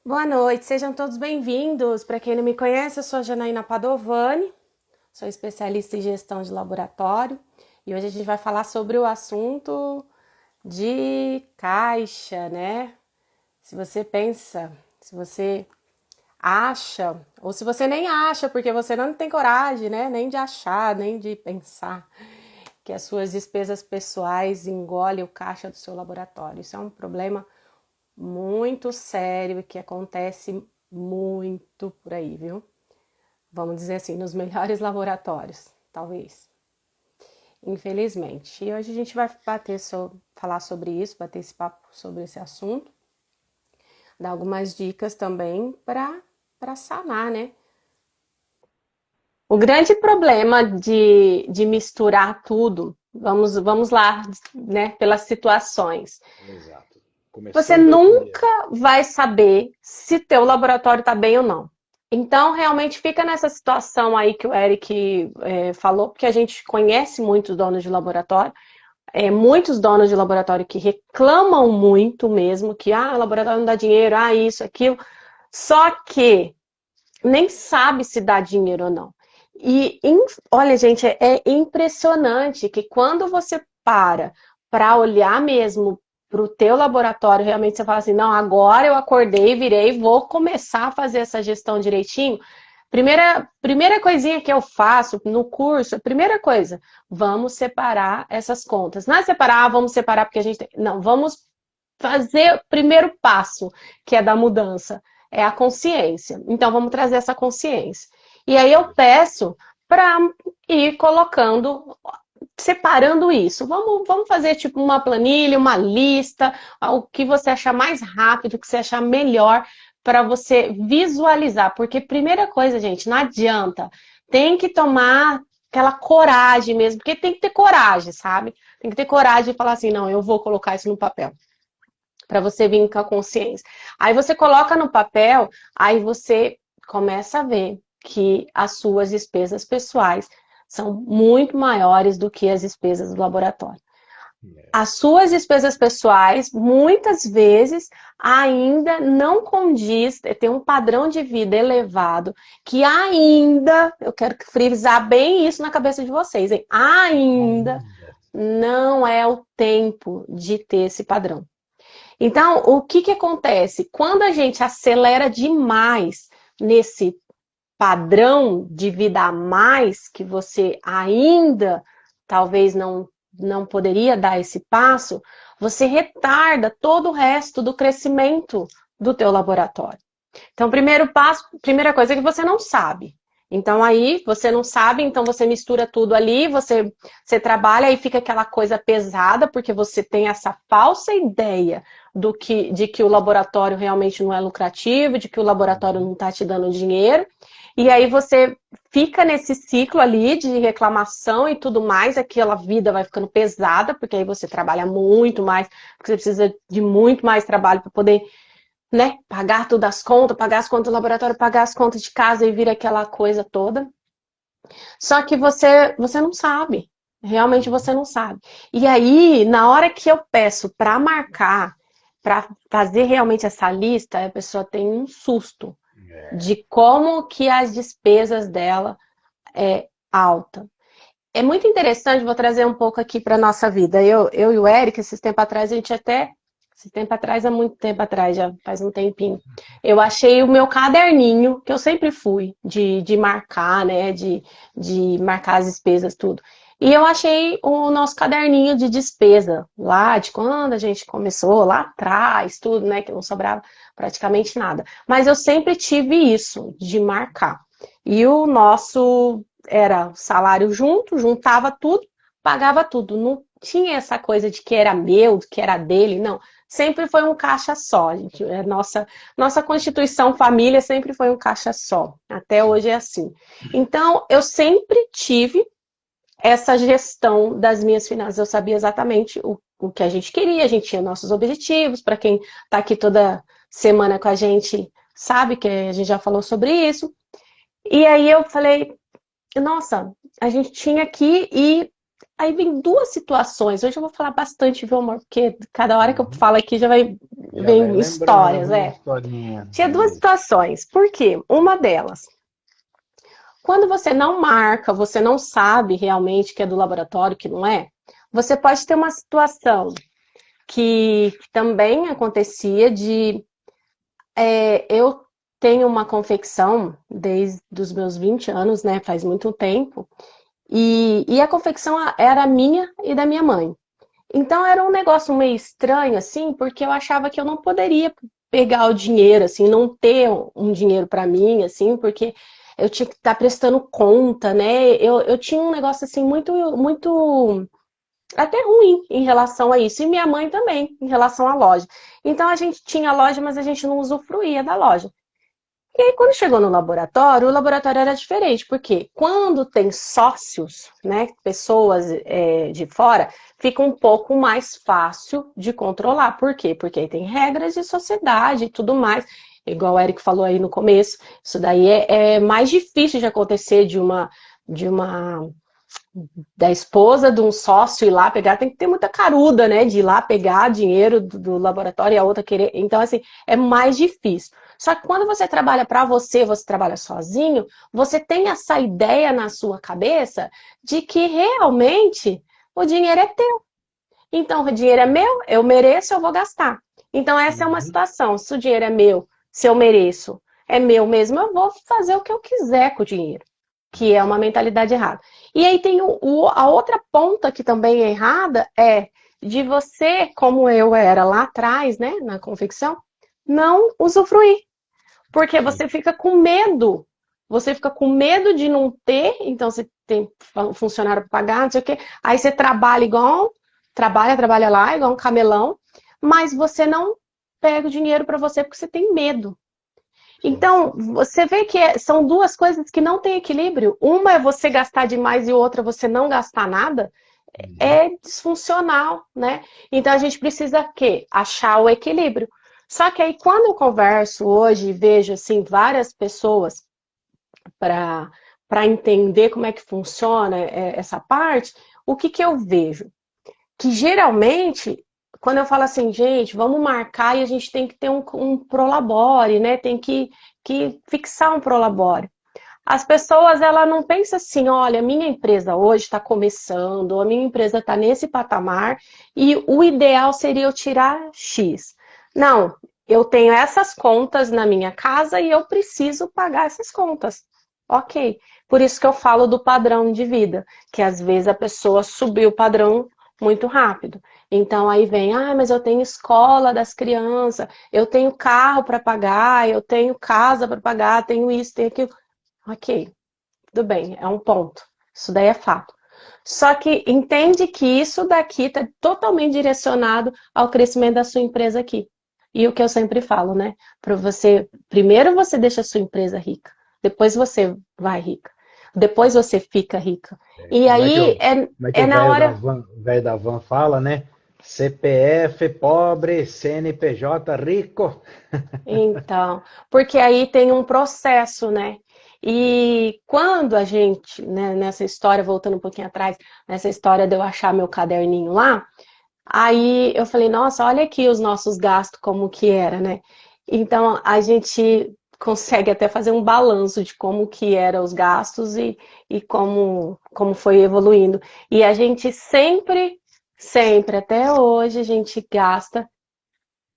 Boa noite, sejam todos bem-vindos. Para quem não me conhece, eu sou a Janaína Padovani, sou especialista em gestão de laboratório e hoje a gente vai falar sobre o assunto de caixa, né? Se você pensa, se você acha, ou se você nem acha, porque você não tem coragem, né? Nem de achar, nem de pensar que as suas despesas pessoais engolem o caixa do seu laboratório. Isso é um problema muito sério e que acontece muito por aí, viu? Vamos dizer assim, nos melhores laboratórios, talvez. Infelizmente. E hoje a gente vai falar sobre isso, bater esse papo sobre esse assunto, dar algumas dicas também para sanar, né? O grande problema de misturar tudo, vamos lá, né, pelas situações. Exato. Você Começando pelo nunca primeiro. vai saber se teu laboratório está bem ou não. Então, realmente fica nessa situação aí que o Eric falou, porque a gente conhece muitos donos de laboratório, muitos donos de laboratório que reclamam muito mesmo, que o laboratório não dá dinheiro, isso, aquilo, só que nem sabe se dá dinheiro ou não. E olha, gente, é impressionante que quando você para olhar mesmo para o teu laboratório, realmente você fala assim, não, agora eu acordei, virei, vou começar a fazer essa gestão direitinho. Primeira coisinha que eu faço no curso, a primeira coisa, vamos separar essas contas. Não é separar, vamos separar porque a gente tem. Não, vamos fazer o primeiro passo, que é da mudança, é a consciência. Então, vamos trazer essa consciência. E aí eu peço para ir colocando, separando isso. Vamos fazer tipo uma planilha, uma lista, o que você achar mais rápido, o que você achar melhor para você visualizar. Porque primeira coisa, gente, não adianta. Tem que tomar aquela coragem mesmo, porque tem que ter coragem, sabe? Tem que ter coragem de falar assim, não, eu vou colocar isso no papel para você vir com a consciência. Aí você coloca no papel, aí você começa a ver que as suas despesas pessoais são muito maiores do que as despesas do laboratório. É, As suas despesas pessoais, muitas vezes, ainda não condiz, tem um padrão de vida elevado, que ainda, eu quero frisar bem isso na cabeça de vocês, hein? Ainda ainda. não é o tempo de ter esse padrão. Então, o que acontece? Quando a gente acelera demais nesse padrão de vida a mais, que você ainda talvez não poderia dar esse passo, você retarda todo o resto do crescimento do teu laboratório. Então, primeiro passo, primeira coisa é que você não sabe. Então, aí, você não sabe, então você mistura tudo ali, você trabalha e fica aquela coisa pesada, porque você tem essa falsa ideia de que o laboratório realmente não é lucrativo, de que o laboratório Uhum. não está te dando dinheiro. E aí você fica nesse ciclo ali de reclamação e tudo mais, aquela vida vai ficando pesada, porque aí você trabalha muito mais, porque você precisa de muito mais trabalho para poder, né, pagar todas as contas, pagar as contas do laboratório, pagar as contas de casa e vira aquela coisa toda. Só que você não sabe. Realmente você Uhum. não sabe. E aí, na hora que eu peço para marcar, para fazer realmente essa lista, a pessoa tem um susto É. de como que as despesas dela é alta. É muito interessante, vou trazer um pouco aqui para nossa vida. Eu e o Eric, esses tempos atrás, a gente até. Esse tempo atrás, há muito tempo atrás, já faz um tempinho. Eu achei o meu caderninho, que eu sempre fui, de marcar, né? De marcar as despesas, tudo. E eu achei o nosso caderninho de despesa, lá de quando a gente começou, lá atrás, tudo, né? Que não sobrava praticamente nada. Mas eu sempre tive isso, de marcar. E o nosso era salário junto, juntava tudo, pagava tudo. Não tinha essa coisa de que era meu, que era dele, não. Sempre foi um caixa só, gente. Nossa constituição família sempre foi um caixa só. Até hoje é assim. Então, eu sempre tive essa gestão das minhas finanças. Eu sabia exatamente o que a gente queria, a gente tinha nossos objetivos. Para quem está aqui toda semana com a gente, sabe que a gente já falou sobre isso. E aí eu falei, nossa, a gente tinha aqui e aí vem duas situações. Hoje eu vou falar bastante, viu, amor? Porque cada hora que eu Uhum. falo aqui já vai Já vai vem lembrando histórias, algumas é. historinhas. Tinha duas Isso. situações. Por quê? Uma delas, quando você não marca, você não sabe realmente que é do laboratório, que não é, você pode ter uma situação que também acontecia de eu tenho uma confecção desde os meus 20 anos, né? Faz muito tempo. E a confecção era minha e da minha mãe. Então era um negócio meio estranho, assim, porque eu achava que eu não poderia pegar o dinheiro, assim, não ter um dinheiro para mim, assim, porque eu tinha que estar prestando conta, né? Eu tinha um negócio, assim, muito até ruim em relação a isso. E minha mãe também, em relação à loja. Então a gente tinha a loja, mas a gente não usufruía da loja. E aí, quando chegou no laboratório, o laboratório era diferente, porque quando tem sócios, né, pessoas de fora, fica um pouco mais fácil de controlar. Por quê? Porque aí tem regras de sociedade e tudo mais. Igual o Eric falou aí no começo, isso daí é mais difícil de acontecer de uma da esposa de um sócio ir lá pegar, tem que ter muita caruda, né, de ir lá pegar dinheiro do laboratório e a outra querer. Então, assim, é mais difícil. Só que quando você trabalha para você, você trabalha sozinho, você tem essa ideia na sua cabeça de que realmente o dinheiro é teu. Então, o dinheiro é meu, eu mereço, eu vou gastar. Então, essa é uma Uhum. situação. Se o dinheiro é meu, se eu mereço, é meu mesmo, eu vou fazer o que eu quiser com o dinheiro, que é uma Exato. mentalidade errada. E aí tem a outra ponta que também é errada, é de você, como eu era lá atrás, né, na confecção, não usufruir. Porque Sim. você fica com medo. Você fica com medo de não ter, então você tem funcionário para pagar, não sei o quê. Aí você trabalha igual, trabalha lá, igual um camelão, mas você não pega o dinheiro para você porque você tem medo. Sim. Então, você vê que são duas coisas que não têm equilíbrio. Uma é você gastar demais e outra você não gastar nada. Uhum. É disfuncional, né? Então a gente precisa quê? Achar o equilíbrio. Só que aí quando eu converso hoje e vejo assim várias pessoas para entender como é que funciona essa parte, o que que eu vejo? Que geralmente, quando eu falo assim, gente, vamos marcar e a gente tem que ter um prolabore, né? Tem que fixar um prolabore. As pessoas, ela não pensam assim, olha, minha empresa hoje está começando, ou a minha empresa está nesse patamar e o ideal seria eu tirar X. Não, eu tenho essas contas na minha casa e eu preciso pagar essas contas. Ok. Por isso que eu falo do padrão de vida, que às vezes a pessoa subiu o padrão muito rápido. Então aí vem, ah, mas eu tenho escola das crianças, eu tenho carro para pagar, eu tenho casa para pagar, tenho isso, tenho aquilo. Ok, tudo bem, é um ponto. Isso daí é fato. Só que entende que isso daqui está totalmente direcionado ao crescimento da sua empresa aqui. E o que eu sempre falo, né? Para você, primeiro você deixa a sua empresa rica, depois você vai rica, depois você fica rica. E aí Como é que é o na hora. velho da van fala, né? CPF pobre, CNPJ rico. Então, porque aí tem um processo, né? Exato. E quando a gente, né, nessa história, voltando um pouquinho atrás, nessa história de eu achar meu caderninho lá, aí eu falei, nossa, olha aqui os nossos gastos, como que era, né? Então a gente consegue até fazer um balanço de como que eram os gastos e como foi evoluindo. E a gente sempre, até hoje, a gente gasta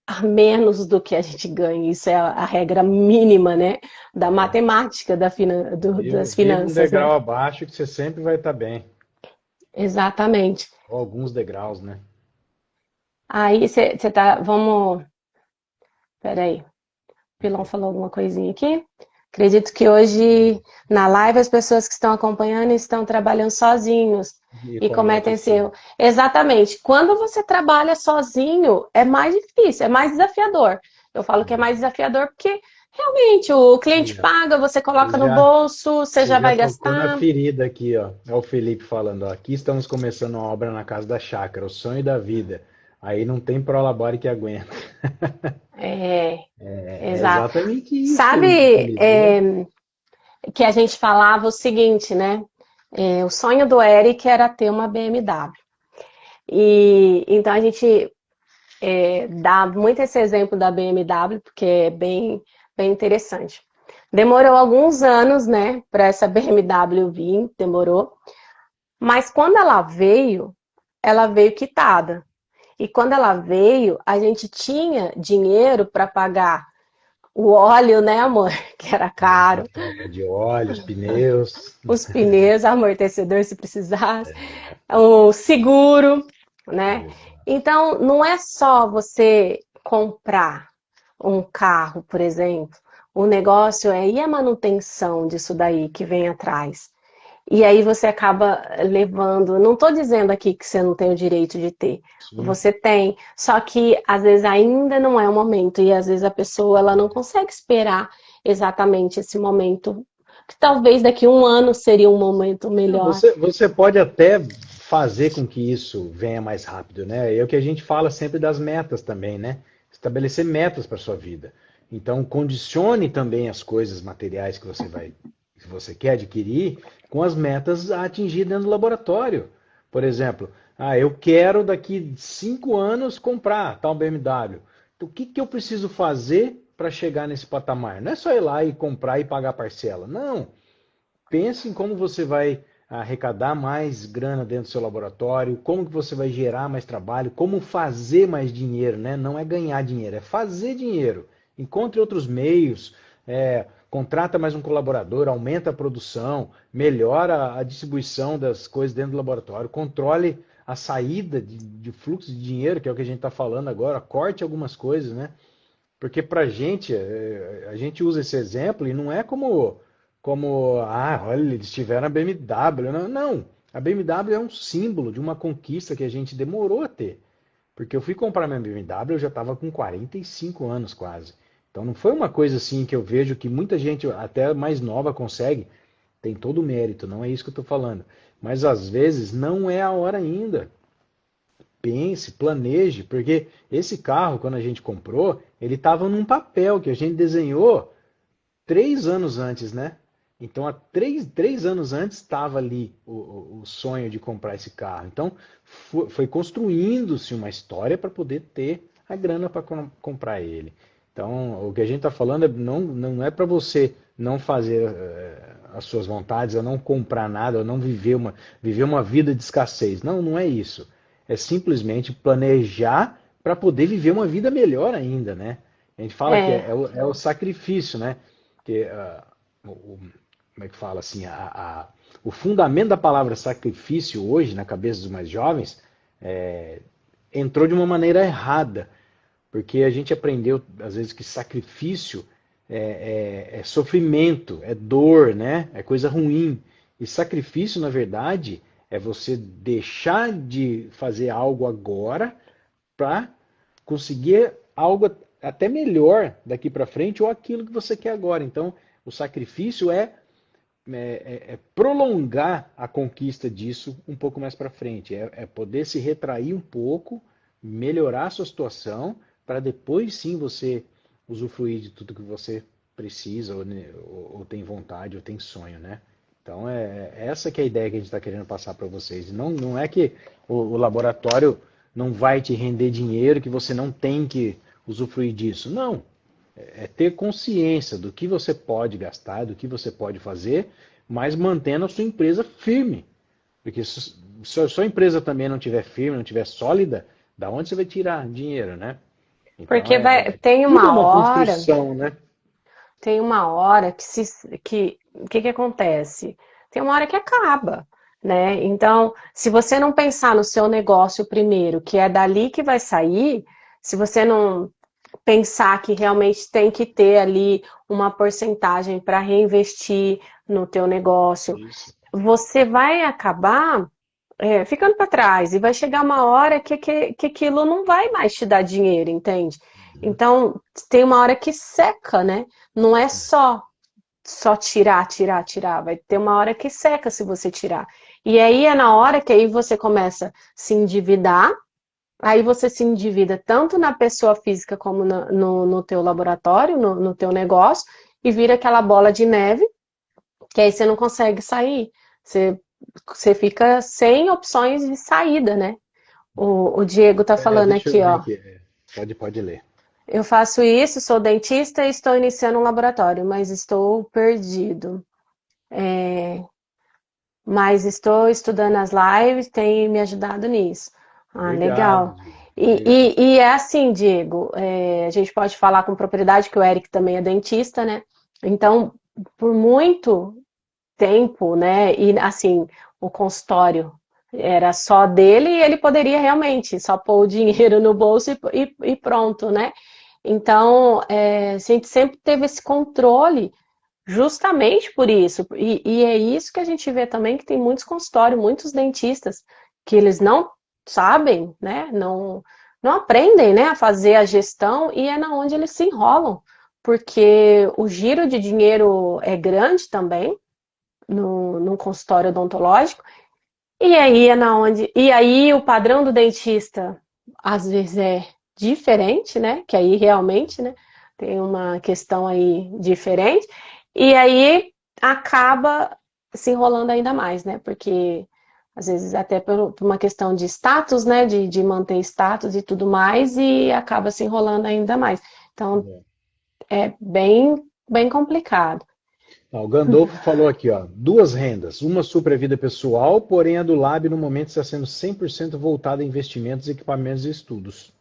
a menos do que a gente ganha. Isso é a regra mínima, né? Da É. matemática das Viva um finanças, degrau né? abaixo que você sempre vai estar bem. Exatamente. Ou alguns degraus, né? Aí você tá. Vamos. Peraí. O Pilão falou alguma coisinha aqui? Acredito que hoje, na live, as pessoas que estão acompanhando estão trabalhando sozinhos E e comete cometem esse esse erro. erro. Exatamente. Quando você trabalha sozinho, é mais difícil, é mais desafiador. Eu falo que é mais desafiador porque realmente o cliente Aí, ó. paga, você coloca Você no já, bolso, você você já já vai tocou na gastar. ferida aqui, ó. É o Felipe falando, ó. Aqui estamos começando uma obra na casa da chácara, o sonho da vida. Aí não tem prolabore que aguenta. É, É exato. exatamente isso, Sabe, Felipe. que a gente falava o seguinte, né? O sonho do Eric era ter uma BMW. E então a gente dá muito esse exemplo da BMW, porque é bem interessante. Demorou alguns anos, né, para essa BMW vir, demorou. Mas quando ela veio quitada. E quando ela veio, a gente tinha dinheiro para pagar o óleo, né, amor? Que era A caro. troca de óleo, os pneus. Os pneus, amortecedor se precisasse, o seguro, né? Exato. Então, não é só você comprar um carro, por exemplo. O negócio e a manutenção disso daí que vem atrás. E aí você acaba levando. Não estou dizendo aqui que você não tem o direito de ter. Sim. Você tem, só que às vezes ainda não é o momento e às vezes a pessoa ela não consegue esperar exatamente esse momento. Que talvez daqui a um ano seria um momento melhor. Você pode até fazer com que isso venha mais rápido, né? É o que a gente fala sempre das metas também, né? Estabelecer metas para sua vida. Então, condicione também as coisas materiais que você quer adquirir com as metas a atingir dentro do laboratório. Por exemplo, eu quero daqui 5 anos comprar tal BMW. Então, o que que eu preciso fazer para chegar nesse patamar? Não é só ir lá e comprar e pagar parcela. Não. Pense em como você vai arrecadar mais grana dentro do seu laboratório, como que você vai gerar mais trabalho, como fazer mais dinheiro, né? Não é ganhar dinheiro, é fazer dinheiro. Encontre outros meios, contrata mais um colaborador, aumenta a produção, melhora a distribuição das coisas dentro do laboratório, controle a saída de fluxo de dinheiro, que é o que a gente está falando agora, corte algumas coisas, né? Porque pra gente, a gente usa esse exemplo e não é olha, eles tiveram a BMW. Não, não. A BMW é um símbolo de uma conquista que a gente demorou a ter. Porque eu fui comprar minha BMW, eu já estava com 45 anos quase. Então não foi uma coisa assim que eu vejo que muita gente, até mais nova, consegue. Tem todo o mérito, não é isso que eu estou falando. Mas às vezes não é a hora ainda. Pense, planeje, porque esse carro, quando a gente comprou, ele estava num papel que a gente desenhou 3 anos antes, né? Então, há três anos antes estava ali o sonho de comprar esse carro. Então, foi construindo-se uma história para poder ter a grana para comprar ele. Então, o que a gente está falando não é para você não fazer as suas vontades, ou não comprar nada, ou não viver uma vida de escassez. Não, não é isso. É simplesmente planejar para poder viver uma vida melhor ainda, né? A gente fala que É, é o sacrifício, né? Que, como é que fala assim? O fundamento da palavra sacrifício hoje, na cabeça dos mais jovens, entrou de uma maneira errada. Porque a gente aprendeu, às vezes, que sacrifício é sofrimento, é dor, né? É coisa ruim. E sacrifício, na verdade, é você deixar de fazer algo agora para conseguir algo até melhor daqui para frente ou aquilo que você quer agora. Então, o sacrifício é prolongar a conquista disso um pouco mais para frente, é poder se retrair um pouco, melhorar a sua situação, para depois sim você usufruir de tudo que você precisa, ou tem vontade, ou tem sonho, né? Então é essa que é a ideia que a gente está querendo passar para vocês. Não é que o laboratório não vai te render dinheiro, que você não tem que usufruir disso. Não, é ter consciência do que você pode gastar, do que você pode fazer, mas mantendo a sua empresa firme. Porque se a sua empresa também não estiver firme, não estiver sólida, da onde você vai tirar dinheiro, né? Então porque tem tudo é uma uma hora, construção, né? que acontece? Tem uma hora que acaba, né? Então, se você não pensar no seu negócio primeiro, que é dali que vai sair, se você não pensar que realmente tem que ter ali uma porcentagem para reinvestir no teu negócio, Isso. você vai acabar ficando para trás e vai chegar uma hora que aquilo não vai mais te dar dinheiro, entende? Então, tem uma hora que seca, né? Não é só tirar, tirar, tirar. Vai ter uma hora que seca se você tirar. E aí é na hora que aí você começa a se endividar. Aí você se endivida tanto na pessoa física como no teu laboratório, no teu negócio, e vira aquela bola de neve, que aí você não consegue sair. Você você fica sem opções de saída, né? O Diego tá falando Deixa eu aqui, ver ó. aqui. Pode ler. Eu faço isso, sou dentista e estou iniciando um laboratório, mas estou perdido. Mas estou estudando as lives, tem me ajudado nisso. Ah, Obrigado, legal. Diego. E, Obrigado. e é assim, Diego, a gente pode falar com propriedade que o Eric também é dentista, né? Então, por muito tempo, né? E assim, o consultório era só dele e ele poderia realmente só pôr o dinheiro no bolso e pronto, né? Então, a gente sempre teve esse controle justamente por isso. E é isso que a gente vê também que tem muitos consultórios, muitos dentistas que eles não sabem, né? Não aprendem, né, a fazer a gestão e é na onde eles se enrolam, porque o giro de dinheiro é grande também no consultório odontológico, e aí é na onde. E aí o padrão do dentista às vezes é diferente, né? Que aí realmente, né, tem uma questão aí diferente, e aí acaba se enrolando ainda mais, né? Porque às vezes até por uma questão de status, né? De manter status e tudo mais, e acaba se enrolando ainda mais. Então é bem complicado. O Gandolfo falou aqui, ó, duas rendas, uma supra a vida pessoal, porém a do Lab no momento está sendo 100% voltada a investimentos, equipamentos e estudos.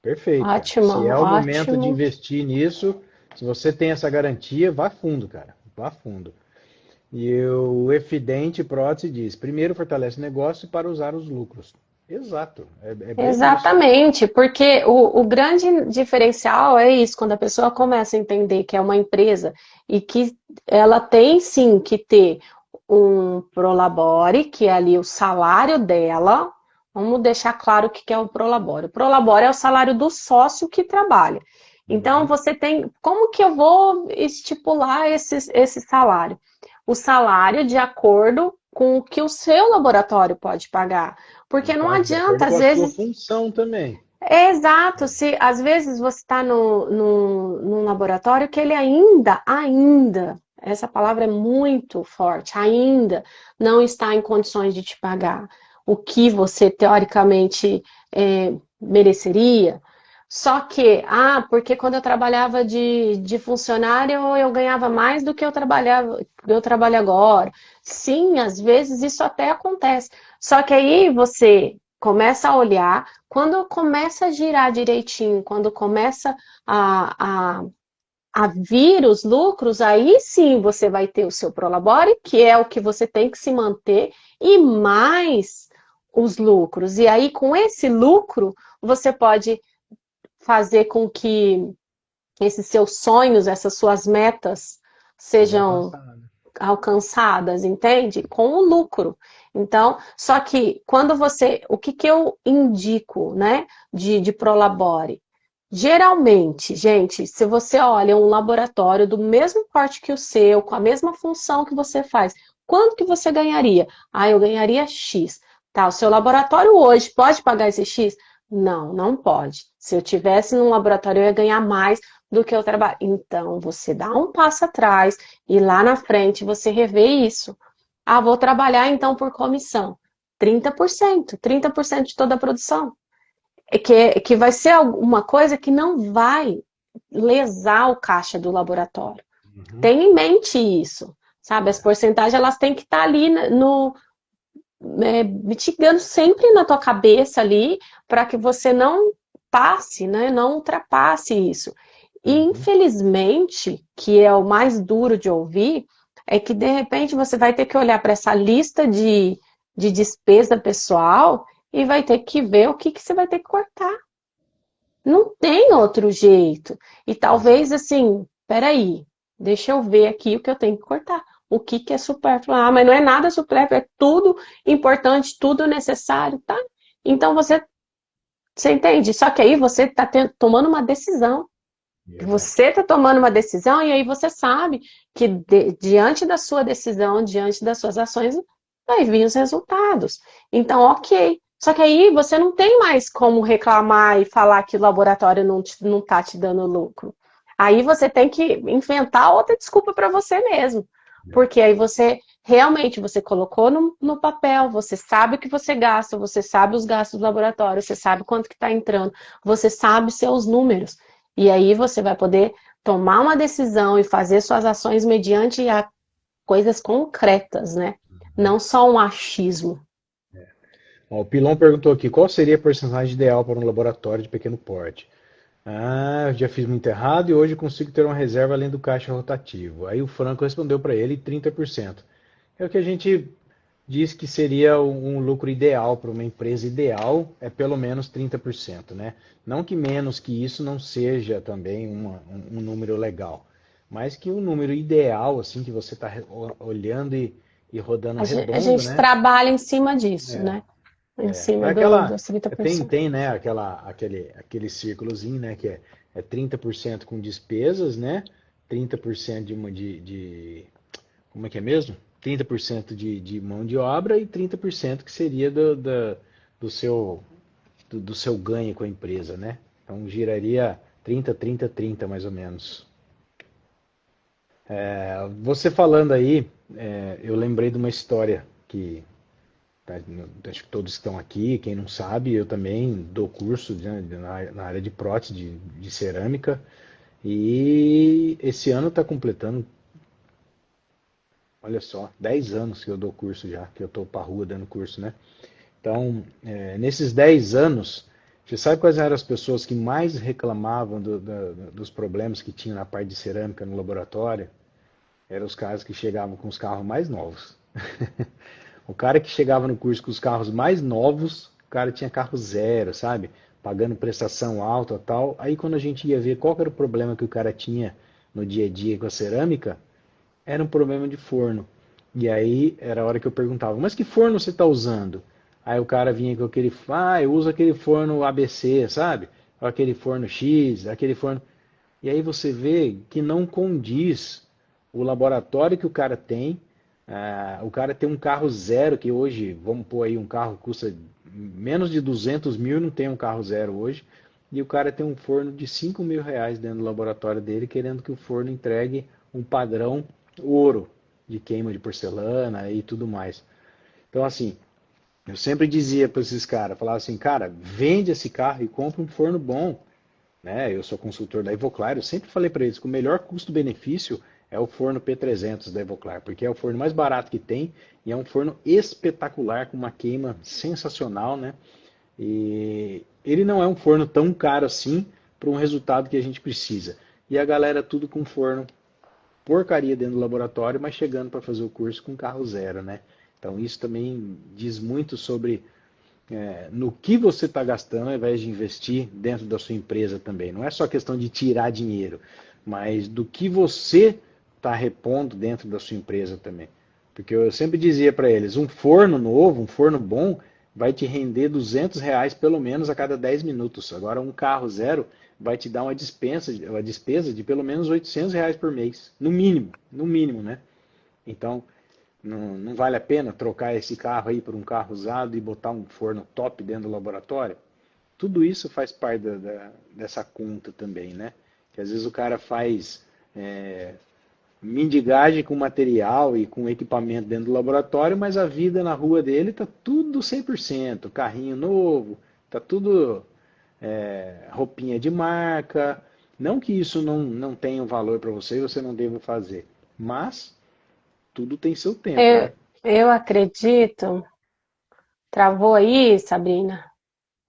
Perfeito, cara. Se Ótimo, é o momento de ótimo. investir nisso, se você tem essa garantia, vá fundo, cara. Vá fundo. E o Efidente Prótese diz, primeiro fortalece o negócio para usar os lucros. Exato, é bem isso. Exatamente, porque o grande diferencial é isso, quando a pessoa começa a entender que é uma empresa e que ela tem sim que ter um prolabore, que é ali o salário dela. Vamos deixar claro o que é o prolabore. O prolabore é o salário do sócio que trabalha. Então, Uhum. você tem. Como que eu vou estipular esse salário? O salário de acordo com o que o seu laboratório pode pagar. Porque não De adianta, acordo com às a sua vezes. função também. É exato, se às vezes você está num laboratório que ele ainda, essa palavra é muito forte, ainda não está em condições de te pagar o que você teoricamente mereceria. Só que, porque quando eu trabalhava de funcionário eu ganhava mais do que eu trabalho agora. Sim, às vezes isso até acontece. Só que aí você começa a olhar, quando começa a girar direitinho, quando começa a, a vir os lucros, aí sim você vai ter o seu Prolabore, que é o que você tem que se manter, e mais os lucros. E aí, com esse lucro, você pode fazer com que esses seus sonhos, essas suas metas, Seja sejam alcançado. alcançadas, entende? Com o lucro. Então, só que quando você, o que eu indico, né, de Prolabore? Geralmente, gente, se você olha um laboratório do mesmo porte que o seu, com a mesma função que você faz, quanto que você ganharia? Eu ganharia X. Tá, o seu laboratório hoje pode pagar esse X? Não, não pode. Se eu tivesse num laboratório, eu ia ganhar mais do que eu trabalho. Então, você dá um passo atrás e lá na frente você revê isso. Vou trabalhar então por comissão. 30% de toda a produção. Que vai ser alguma coisa que não vai lesar o caixa do laboratório. Uhum. Tenha em mente isso, sabe? As É. porcentagens elas têm que estar ali mitigando sempre na tua cabeça ali, para que você não passe, né? Não ultrapasse isso. E Uhum. infelizmente, que é o mais duro de ouvir, é que de repente você vai ter que olhar para essa lista de despesa pessoal e vai ter que ver o que você vai ter que cortar. Não tem outro jeito. E talvez Exato. assim, peraí, deixa eu ver aqui o que eu tenho que cortar. O que é supérfluo? Mas não é nada supérfluo, é tudo importante, tudo necessário, tá? Então você entende? Só que aí você está tomando uma decisão. Exato. Você está tomando uma decisão e aí você sabe que diante da sua decisão, diante das suas ações, vai vir os resultados. Então, ok. Só que aí você não tem mais como reclamar e falar que o laboratório não está te dando lucro. Aí você tem que inventar outra desculpa para você mesmo. É. Porque aí você realmente você colocou no papel, você sabe o que você gasta, você sabe os gastos do laboratório, você sabe quanto que está entrando, você sabe seus números. E aí você vai poder tomar uma decisão e fazer suas ações mediante a coisas concretas, né? Não só um achismo. Ó, o Pilon perguntou aqui, qual seria a porcentagem ideal para um laboratório de pequeno porte? Ah, eu já fiz muito errado e hoje consigo ter uma reserva além do caixa rotativo. Aí o Franco respondeu para ele 30%. É o que a gente diz que seria um lucro ideal para uma empresa ideal, é pelo menos 30%, né? Não que menos que isso não seja também um número legal, mas que um número ideal, assim, que você está olhando e rodando A redondo, gente né? trabalha em cima disso, É, né? Em cima é aquela. dos 30%. Tem, né, aquele círculozinho, né, que é 30% com despesas, né? 30% como é que é mesmo? 30% de mão de obra e 30% que seria do seu, do seu ganho com a empresa, né? Então giraria 30, 30, 30 mais ou menos. Você falando aí, eu lembrei de uma história que tá, acho que todos estão aqui, quem não sabe, eu também dou curso, né, na área de prótese de cerâmica e esse ano está completando, olha só, 10 anos que eu dou curso já, que eu estou para rua dando curso, né? Então, nesses 10 anos, você sabe quais eram as pessoas que mais reclamavam dos problemas que tinham na parte de cerâmica no laboratório? Eram os caras que chegavam com os carros mais novos. O cara que chegava no curso com os carros mais novos, o cara tinha carro zero, sabe? Pagando prestação alta e tal. Aí quando a gente ia ver qual era o problema que o cara tinha no dia a dia com a cerâmica, era um problema de forno. E aí era a hora que eu perguntava, mas que forno você está usando? Aí o cara vinha com aquele, eu uso aquele forno ABC, sabe? Aquele forno X, aquele forno. E aí você vê que não condiz o laboratório que o cara tem. O cara tem um carro zero, que hoje, vamos pôr aí, um carro que custa menos de 200 mil e não tem um carro zero hoje. E o cara tem um forno de 5 mil reais dentro do laboratório dele, querendo que o forno entregue um padrão ouro de queima de porcelana e tudo mais. Então, assim, eu sempre dizia para esses caras, falava assim, cara, vende esse carro e compra um forno bom, né? Eu sou consultor da Evoclar, eu sempre falei para eles que o melhor custo-benefício é o forno P300 da Evoclar, porque é o forno mais barato que tem e é um forno espetacular, com uma queima sensacional, né? E ele não é um forno tão caro assim para um resultado que a gente precisa. E a galera tudo com forno porcaria dentro do laboratório, mas chegando para fazer o curso com carro zero, né? Então isso também diz muito sobre no que você está gastando ao invés de investir dentro da sua empresa também. Não é só questão de tirar dinheiro, mas do que você está repondo dentro da sua empresa também. Porque eu sempre dizia para eles, um forno novo, um forno bom, vai te render R$ 200 pelo menos a cada 10 minutos. Agora um carro zero vai te dar uma despesa de pelo menos R$ 800 por mês, no mínimo, né? Então, não vale a pena trocar esse carro aí por um carro usado e botar um forno top dentro do laboratório? Tudo isso faz parte dessa conta também, né? Que às vezes o cara faz mendigagem com material e com equipamento dentro do laboratório, mas a vida na rua dele tá tudo 100%, carrinho novo, tá tudo roupinha de marca. Não que isso não tenha um valor para você e você não deva fazer, mas tudo tem seu tempo, Eu, né? eu acredito. Travou aí, Sabrina?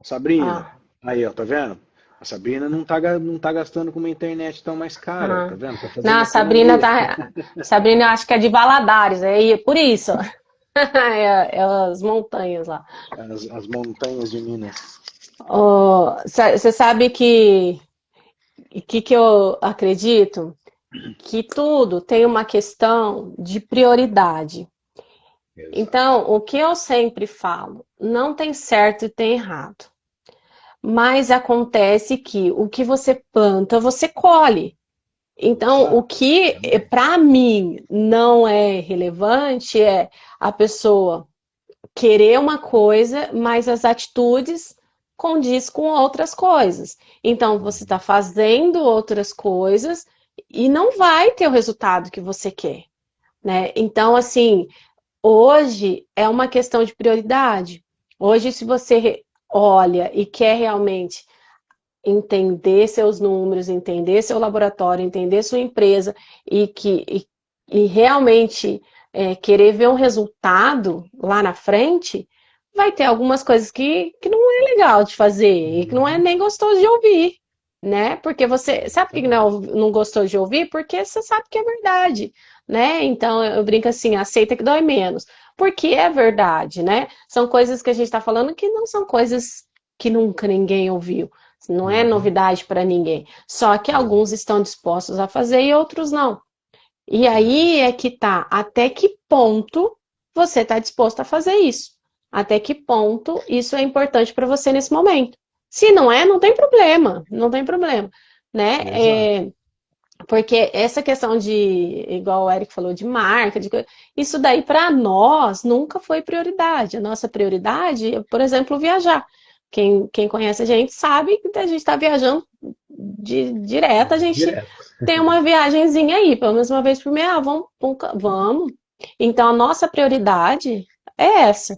Sabrina, Ah, aí ó, tá vendo? A Sabrina não tá gastando com uma internet tão mais cara, ó, tá ah. vendo? Tá Não, fazendo a Sabrina economia. tá. Sabrina, eu acho que é de Valadares, por isso. É as montanhas lá. As montanhas de Minas. Você sabe que eu acredito? Que tudo tem uma questão de prioridade. Exato. Então, o que eu sempre falo, não tem certo e tem errado. Mas acontece que o que você planta, você colhe. Então, o Exato. que Também. para mim não é relevante é a pessoa querer uma coisa, mas as atitudes condiz com outras coisas. Então, você está Uhum. fazendo outras coisas e não vai ter o resultado que você quer. né? Então, assim, hoje é uma questão de prioridade. Hoje, se você olha e quer realmente entender seus números, entender seu laboratório, entender sua empresa e realmente querer ver um resultado lá na frente, vai ter algumas coisas que não é legal de fazer e que não é Uhum. nem gostoso de ouvir, né? Porque você sabe por que Exatamente. não gostou de ouvir? Porque você sabe que é verdade, né? Então eu brinco assim, aceita que dói menos. Porque é verdade, né? São coisas que a gente está falando que não são coisas que nunca ninguém ouviu. Não é Uhum. novidade para ninguém. Só que Exato. alguns estão dispostos a fazer e outros não. E É. aí é que tá, até que ponto você está disposto a fazer isso? Até que ponto isso é importante para você nesse momento? Se não é, não tem problema, não tem problema, né? Exato. Porque essa questão de, igual o Eric falou, de marca, isso daí para nós nunca foi prioridade. A nossa prioridade é, por exemplo, viajar. Quem conhece a gente sabe que a gente está viajando direto, a gente Direto. tem uma viagenzinha aí, pelo menos uma vez por mês, vamos. Então a nossa prioridade é essa.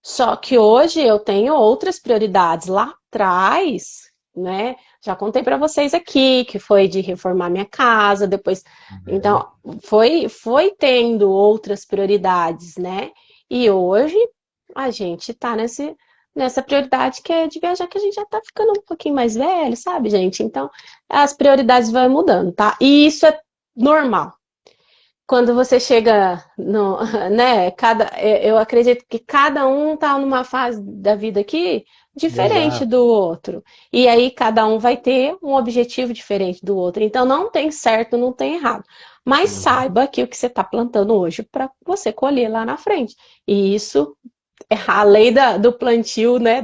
Só que hoje eu tenho outras prioridades. Lá atrás, né? Já contei para vocês aqui que foi de reformar minha casa, depois, É. então foi tendo outras prioridades, né? E hoje a gente tá nessa prioridade que é de viajar, que a gente já tá ficando um pouquinho mais velho, sabe, gente? Então as prioridades vão mudando, tá? E isso é normal quando você chega no, né, eu acredito que cada um tá numa fase da vida aqui diferente Exato. do outro. E aí cada um vai ter um objetivo diferente do outro. Então não tem certo, não tem errado. Mas Uhum. saiba que o que você está plantando hoje para você colher lá na frente. E isso é a lei do plantio, né,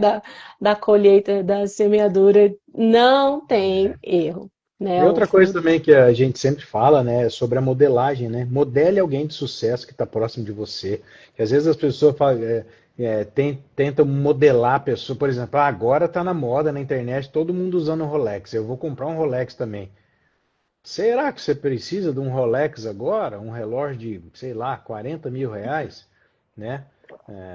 da colheita, da semeadura, não tem erro, E né? O outra coisa fruto. também que a gente sempre fala, né, é sobre a modelagem, né? Modele alguém de sucesso que está próximo de você. Que às vezes as pessoas tentam modelar a pessoa, por exemplo, agora está na moda na internet todo mundo usando um Rolex, eu vou comprar um Rolex também. Será que você precisa de um Rolex agora? Um relógio de, sei lá, 40 mil reais? Né?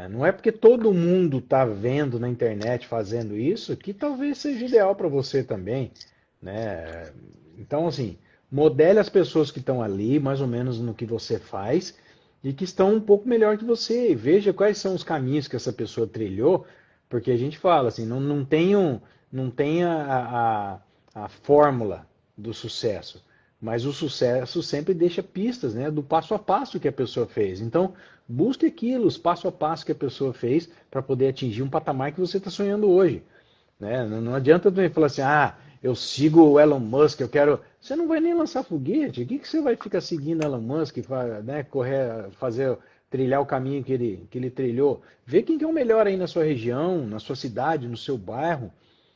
Não é porque todo mundo está vendo na internet fazendo isso que talvez seja ideal para você também, né? Então, assim, modele as pessoas que estão ali, mais ou menos no que você faz, e que estão um pouco melhor que você. Veja quais são os caminhos que essa pessoa trilhou, porque a gente fala assim, não tem a fórmula do sucesso, mas o sucesso sempre deixa pistas, né, do passo a passo que a pessoa fez. Então, busque aquilo, os passo a passo que a pessoa fez para poder atingir um patamar que você está sonhando hoje. Né? Não adianta também falar assim, eu sigo o Elon Musk, eu quero. Você não vai nem lançar foguete. O que você vai ficar seguindo Elon Musk, né, correr, fazer, trilhar o caminho que ele trilhou? Vê quem que é o melhor aí na sua região, na sua cidade, no seu bairro,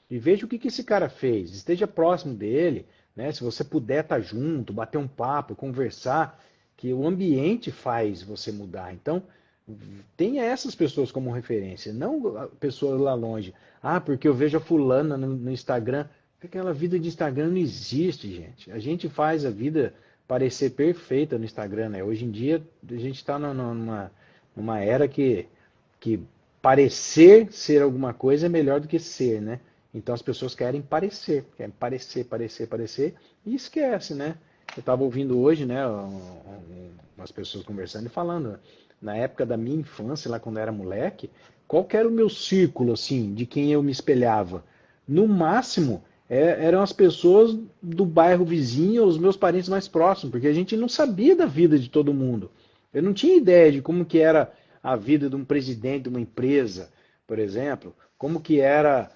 e veja o que esse cara fez. Esteja próximo dele, né? Se você puder estar junto, bater um papo, conversar, que o ambiente faz você mudar. Então, tenha essas pessoas como referência, não pessoas lá longe. Porque eu vejo a fulana no Instagram. Aquela vida de Instagram não existe, gente. A gente faz a vida parecer perfeita no Instagram, né? Hoje em dia a gente está numa era que parecer ser alguma coisa é melhor do que ser, né? Então as pessoas querem parecer, parecer, parecer, e esquece, né? Eu estava ouvindo hoje, né, umas pessoas conversando e falando, na época da minha infância, lá quando eu era moleque, qual que era o meu círculo, assim, de quem eu me espelhava? No máximo, eram as pessoas do bairro vizinho, os meus parentes mais próximos, porque a gente não sabia da vida de todo mundo. Eu não tinha ideia de como que era a vida de um presidente de uma empresa, por exemplo, como que era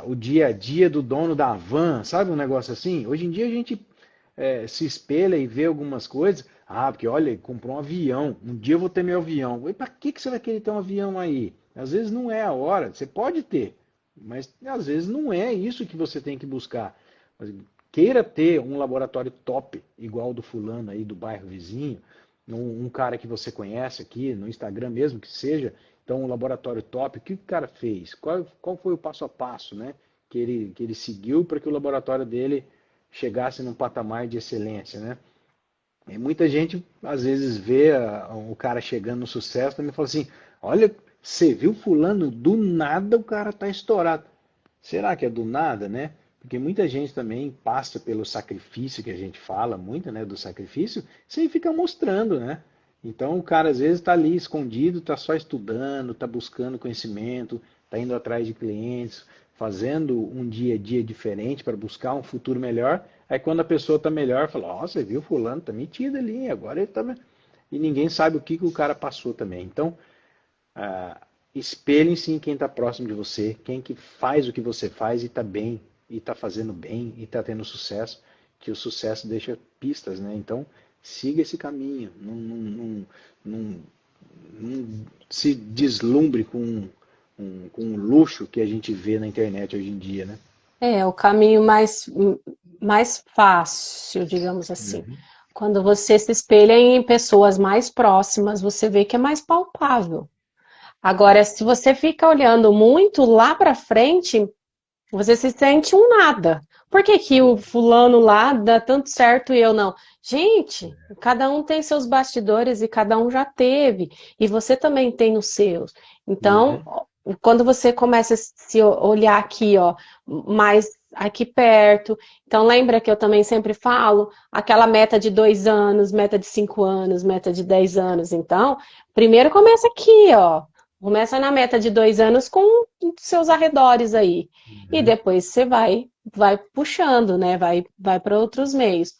o dia a dia do dono da van, sabe um negócio assim? Hoje em dia a gente se espelha e vê algumas coisas. Porque olha, ele comprou um avião. Um dia eu vou ter meu avião. E para que você vai querer ter um avião aí? Às vezes não é a hora. Você pode ter, mas às vezes não é isso que você tem que buscar. Mas queira ter um laboratório top, igual o do fulano aí do bairro vizinho, um cara que você conhece aqui, no Instagram mesmo que seja, então um laboratório top, o que o cara fez? Qual foi o passo a passo, né, que ele seguiu para que o laboratório dele chegasse num patamar de excelência, né? E muita gente, às vezes, vê o cara chegando no sucesso também fala assim: olha, você viu fulano, do nada o cara tá estourado. Será que é do nada, né? Porque muita gente também passa pelo sacrifício que a gente fala muito, né, do sacrifício, sem ficar mostrando, né? Então o cara às vezes está ali escondido, está só estudando, está buscando conhecimento, está indo atrás de clientes, fazendo um dia a dia diferente para buscar um futuro melhor. Aí quando a pessoa está melhor, fala: ó, você viu fulano, tá metido ali, agora ele tá. E ninguém sabe o que, que o cara passou também. Então, espelhem-se em quem está próximo de você, quem que faz o que você faz e está bem, e está fazendo bem, e está tendo sucesso, que o sucesso deixa pistas, né? Então, siga esse caminho, não se deslumbre com o luxo que a gente vê na internet hoje em dia, né? É o caminho mais fácil, digamos assim. Uhum. Quando você se espelha em pessoas mais próximas, você vê que é mais palpável. Agora, se você fica olhando muito lá para frente, você se sente um nada. Por que que o fulano lá dá tanto certo e eu não? Gente, cada um tem seus bastidores e cada um já teve. E você também tem os seus. Então, Uhum. quando você começa a se olhar aqui, ó, mais aqui perto. Então, lembra que eu também sempre falo aquela meta de 2 anos, meta de 5 anos, meta de 10 anos. Então, primeiro começa aqui, ó. Começa na meta de 2 anos com seus arredores aí. E Uhum. depois você vai puxando, né? Vai para outros meios.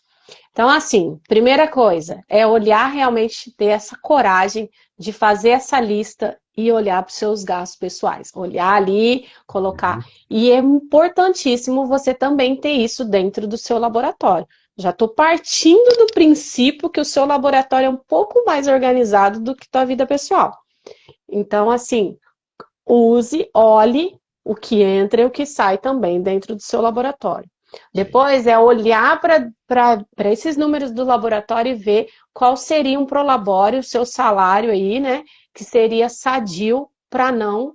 Então, assim, primeira coisa é olhar realmente, ter essa coragem de fazer essa lista e olhar para os seus gastos pessoais. Olhar ali, colocar. Uhum. E é importantíssimo você também ter isso dentro do seu laboratório. Já estou partindo do princípio que o seu laboratório é um pouco mais organizado do que tua vida pessoal. Então, assim, use, olhe o que entra e o que sai também dentro do seu laboratório. Sim. Depois é olhar para esses números do laboratório e ver qual seria um prolabore, o seu salário aí, né? Que seria sadio para não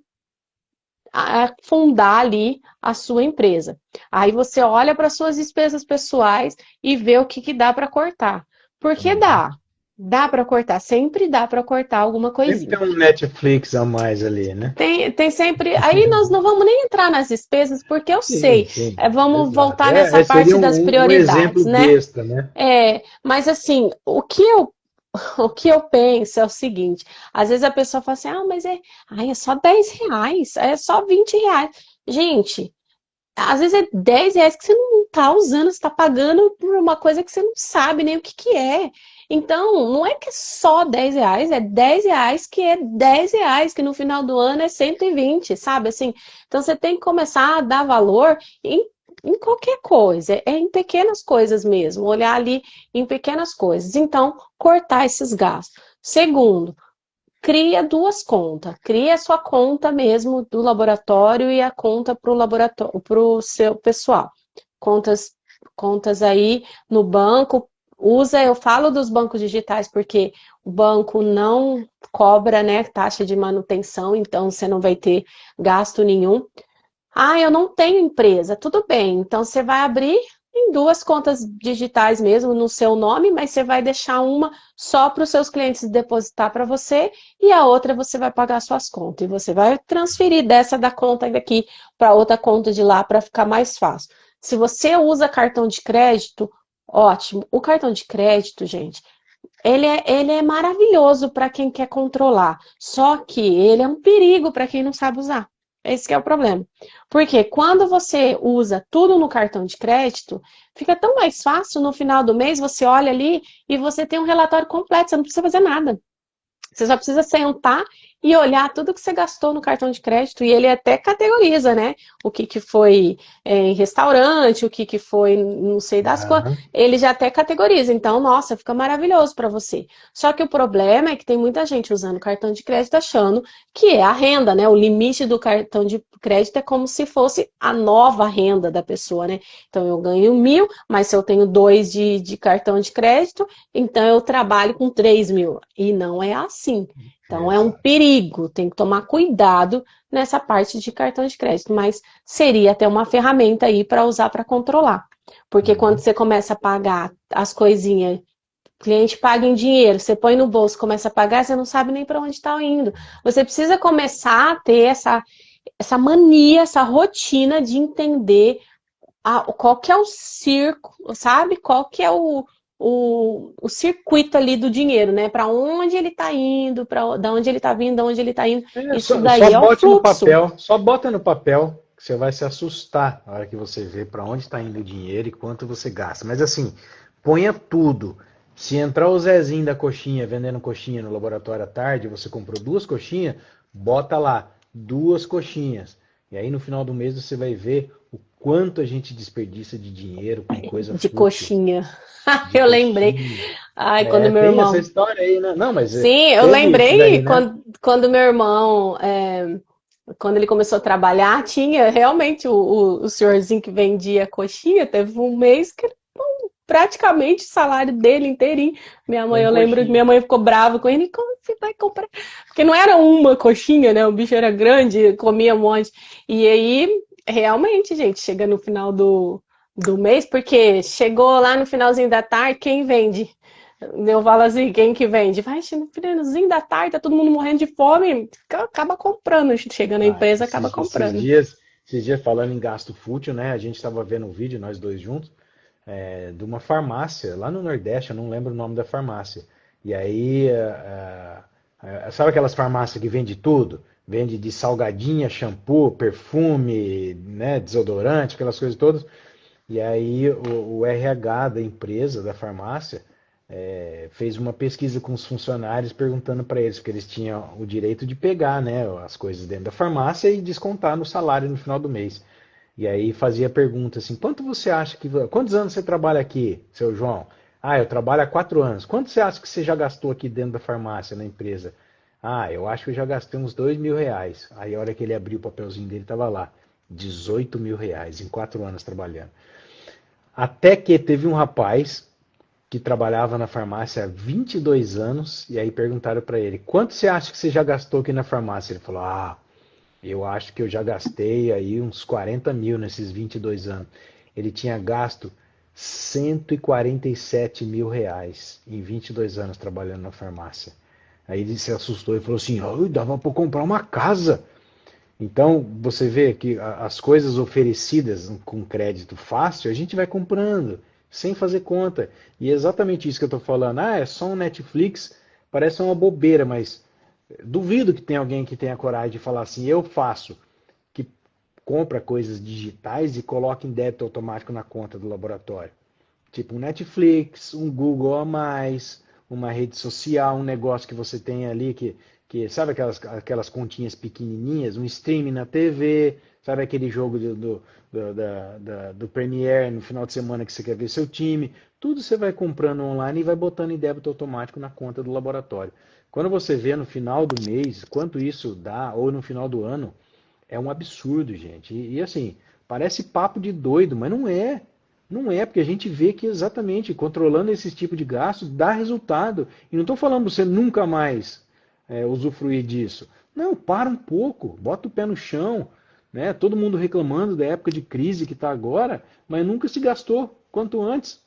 fundar ali a sua empresa. Aí você olha para suas despesas pessoais e vê o que, que dá para cortar. Porque Uhum. dá. Dá para cortar, sempre dá para cortar alguma Sempre coisinha. tem um Netflix a mais ali, né? Tem sempre. Aí nós não vamos nem entrar nas despesas, porque eu Sim, sei. sim, Vamos exato. voltar nessa Seria parte das um prioridades, exemplo né? besta, né? Mas assim, o que eu penso é o seguinte: às vezes a pessoa fala assim, é só R$ 10, é só R$ 20. Gente, às vezes é R$ 10 que você não está usando, você está pagando por uma coisa que você não sabe nem o que que é. Então, não é que é só R$ 10, é R$ 10 que é R$ 10, que no final do ano é 120, sabe? Assim, então você tem que começar a dar valor em qualquer coisa, é em pequenas coisas mesmo, olhar ali em pequenas coisas. Então, cortar esses gastos. Segundo, cria duas contas. Cria a sua conta mesmo do laboratório e a conta para o laboratório, para o seu pessoal. Contas, contas aí no banco. Usa, eu falo dos bancos digitais porque o banco não cobra, né, taxa de manutenção, então você não vai ter gasto nenhum. Eu não tenho empresa. Tudo bem. Então você vai abrir em duas contas digitais mesmo, no seu nome, mas você vai deixar uma só para os seus clientes depositar para você e a outra você vai pagar suas contas. E você vai transferir dessa da conta daqui para outra conta de lá para ficar mais fácil. Se você usa cartão de crédito, ótimo. O cartão de crédito, gente, ele é maravilhoso para quem quer controlar. Só que ele é um perigo para quem não sabe usar. Esse que é o problema. Porque quando você usa tudo no cartão de crédito, fica tão mais fácil no final do mês, você olha ali e você tem um relatório completo, você não precisa fazer nada. Você só precisa sentar e olhar tudo que você gastou no cartão de crédito e ele até categoriza, né? O que que foi em restaurante, o que que foi não sei das quantas. Aham. Ele já até categoriza. Então, nossa, fica maravilhoso para você. Só que o problema é que tem muita gente usando cartão de crédito achando que é a renda, né? O limite do cartão de crédito é como se fosse a nova renda da pessoa, né? Então, eu ganho 1.000, mas se eu tenho dois de cartão de crédito, então eu trabalho com 3.000. E não é assim. Então é um Exato. perigo, tem que tomar cuidado nessa parte de cartão de crédito, mas seria até uma ferramenta aí para usar para controlar. Porque quando Uhum. você começa a pagar as coisinhas O cliente paga em dinheiro, você põe no bolso, começa a pagar, você não sabe nem para onde está indo. Você precisa começar a ter essa mania, essa rotina de entender qual que é o circo, sabe? Qual que é o circuito ali do dinheiro, né? Para onde ele está indo, da onde ele está vindo, da onde ele está indo. Isso Só daí é o bote no fluxo. papel, só bota no papel, que você vai se assustar na hora que você vê para onde está indo o dinheiro e quanto você gasta. Mas assim, ponha tudo. Se entrar o Zezinho da coxinha vendendo coxinha no laboratório à tarde, você comprou 2 coxinhas, bota lá 2 coxinhas. E aí no final do mês você vai ver o quanto a gente desperdiça de dinheiro com coisa De fútil, coxinha. de Eu lembrei. coxinha. Ai, quando É, meu tem essa irmão. história aí, né? Não, mas Sim, eu teve isso lembrei daí, né? quando meu irmão, quando ele começou a trabalhar, tinha realmente o senhorzinho que vendia coxinha, teve um mês que praticamente o salário dele inteirinho. Minha mãe, Foi em eu lembro que coxinha. minha mãe ficou brava com ele, como você vai comprar? Porque não era uma coxinha, né? O bicho era grande, comia um monte. E aí, realmente, gente, chega no final do mês, porque chegou lá no finalzinho da tarde, quem vende? Eu falo assim, quem que vende? Vai, no finalzinho da tarde, tá todo mundo morrendo de fome, acaba comprando. Chega na Ah, empresa, acaba comprando. esses dias falando em gasto fútil, né? A gente estava vendo um vídeo, nós dois juntos, de uma farmácia lá no Nordeste, eu não lembro o nome da farmácia. E aí, sabe aquelas farmácias que vende tudo? Vende de salgadinha, shampoo, perfume, né, desodorante, aquelas coisas todas. E aí o RH da empresa, da farmácia, fez uma pesquisa com os funcionários perguntando para eles, porque eles tinham o direito de pegar, né, as coisas dentro da farmácia e descontar no salário no final do mês. E aí fazia pergunta assim, quanto você acha que... Quantos anos você trabalha aqui, seu João? Ah, eu trabalho há 4 anos. Quanto você acha que você já gastou aqui dentro da farmácia, na empresa? Ah, eu acho que eu já gastei uns R$ 2.000. Aí a hora que ele abriu o papelzinho dele, tava lá, R$ 18.000 em 4 anos trabalhando. Até que teve um rapaz que trabalhava na farmácia há 22 anos, e aí perguntaram para ele, quanto você acha que você já gastou aqui na farmácia? Ele falou, eu acho que eu já gastei aí uns 40 mil nesses 22 anos. Ele tinha gasto R$ 147.000 em 22 anos trabalhando na farmácia. Aí ele se assustou e falou assim, dava para comprar uma casa. Então, você vê que as coisas oferecidas com crédito fácil, a gente vai comprando, sem fazer conta. E é exatamente isso que eu estou falando. Ah, é só um Netflix, parece uma bobeira, mas duvido que tenha alguém que tenha coragem de falar assim, eu faço, que compra coisas digitais e coloca em débito automático na conta do laboratório. Tipo um Netflix, um Google a mais, uma rede social, um negócio que você tem ali que sabe aquelas continhas pequenininhas, um streaming na TV, sabe aquele jogo do Premiere no final de semana que você quer ver seu time, tudo você vai comprando online e vai botando em débito automático na conta do laboratório. Quando você vê no final do mês quanto isso dá, ou no final do ano, é um absurdo, gente. E assim, parece papo de doido, mas não é. Não é, porque a gente vê que exatamente controlando esse tipo de gasto dá resultado. E não estou falando você nunca mais usufruir disso. Não, para um pouco, bota o pé no chão. Né? Todo mundo reclamando da época de crise que está agora, mas nunca se gastou quanto antes.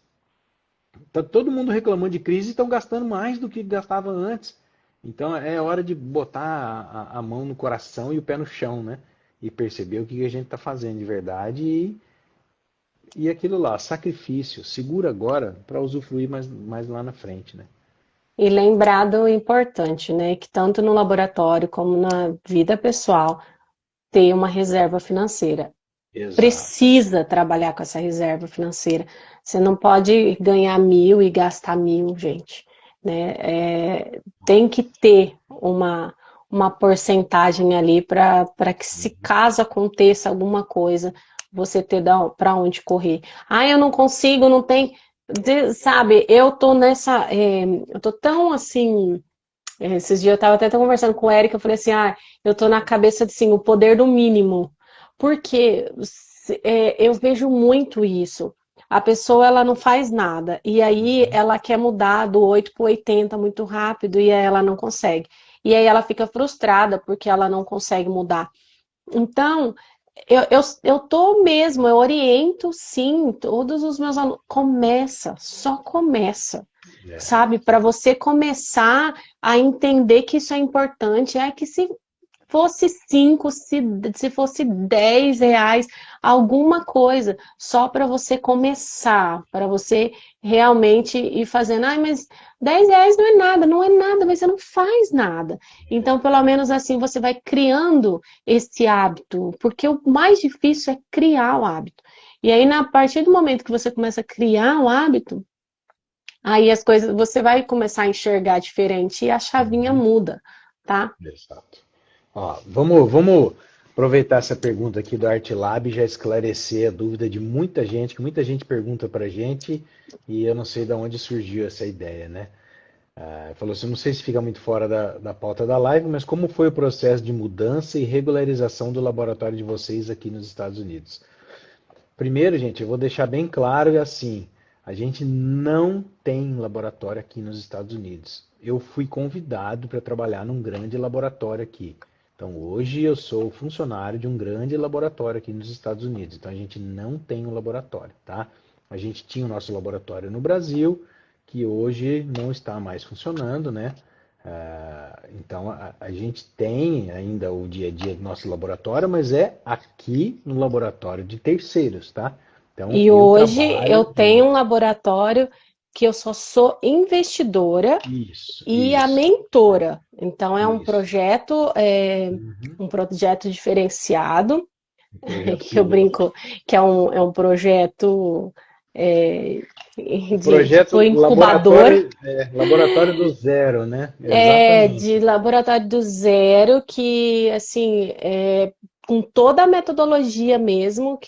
Tá todo mundo reclamando de crise e estão gastando mais do que gastava antes. Então é hora de botar a mão no coração e o pé no chão, né? E perceber o que a gente está fazendo de verdade e aquilo lá, sacrifício, segura agora para usufruir mais lá na frente, né? E lembrar do importante, né? Que tanto no laboratório como na vida pessoal, ter uma reserva financeira. Exato. Precisa trabalhar com essa reserva financeira. Você não pode ganhar 1.000 e gastar 1.000, gente. Né? Tem que ter uma porcentagem ali para que, se caso aconteça alguma coisa, você ter para onde correr. Ah, eu não consigo, não tem. Sabe, eu tô nessa. Eu tô tão assim. Esses dias eu estava até conversando com o Eric, eu falei assim, eu tô na cabeça de sim, o poder do mínimo. Porque eu vejo muito isso. A pessoa ela não faz nada e aí Uhum. ela quer mudar do 8 para o 80 muito rápido e aí ela não consegue. E aí ela fica frustrada porque ela não consegue mudar. Então, eu tô mesmo, eu oriento sim, todos os meus alunos. Começa, só começa. É, sabe? Para você começar a entender que isso é importante, é que se fosse 5, se fosse R$ 10, alguma coisa, só para você começar, para você realmente ir fazendo. Ai, mas R$ 10 não é nada, não é nada, mas você não faz nada. Então, pelo menos assim, você vai criando esse hábito, porque o mais difícil é criar o hábito. E aí, a partir do momento que você começa a criar o hábito, aí as coisas, você vai começar a enxergar diferente e a chavinha uhum, muda, tá? exato. Ó, vamos aproveitar essa pergunta aqui do ArtLab e já esclarecer a dúvida de muita gente, que muita gente pergunta pra gente e eu não sei de onde surgiu essa ideia, né? Falou assim, não sei se fica muito fora da pauta da live, mas como foi o processo de mudança e regularização do laboratório de vocês aqui nos Estados Unidos? Primeiro, gente, eu vou deixar bem claro e assim, a gente não tem laboratório aqui nos Estados Unidos. Eu fui convidado para trabalhar num grande laboratório aqui. Então, hoje eu sou funcionário de um grande laboratório aqui nos Estados Unidos. Então, a gente não tem um laboratório, tá? A gente tinha o nosso laboratório no Brasil, que hoje não está mais funcionando, né? Então, a gente tem ainda o dia a dia do nosso laboratório, mas é aqui no laboratório de terceiros, tá? Então, E eu hoje eu trabalho. tenho um laboratório que eu só sou investidora Isso, e a isso, mentora. Então isso. um projeto diferenciado, Um projeto que eu piloto. brinco que é um projeto é, de tipo Projeto incubador, laboratório do zero, né? de Exatamente. laboratório do zero, que assim, com toda a metodologia mesmo,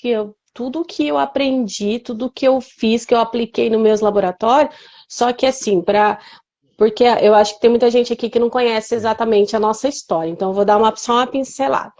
tudo que eu aprendi, tudo que eu fiz, que eu apliquei nos meus laboratórios, só que assim, porque eu acho que tem muita gente aqui que não conhece exatamente a nossa história, então eu vou dar só uma pincelada.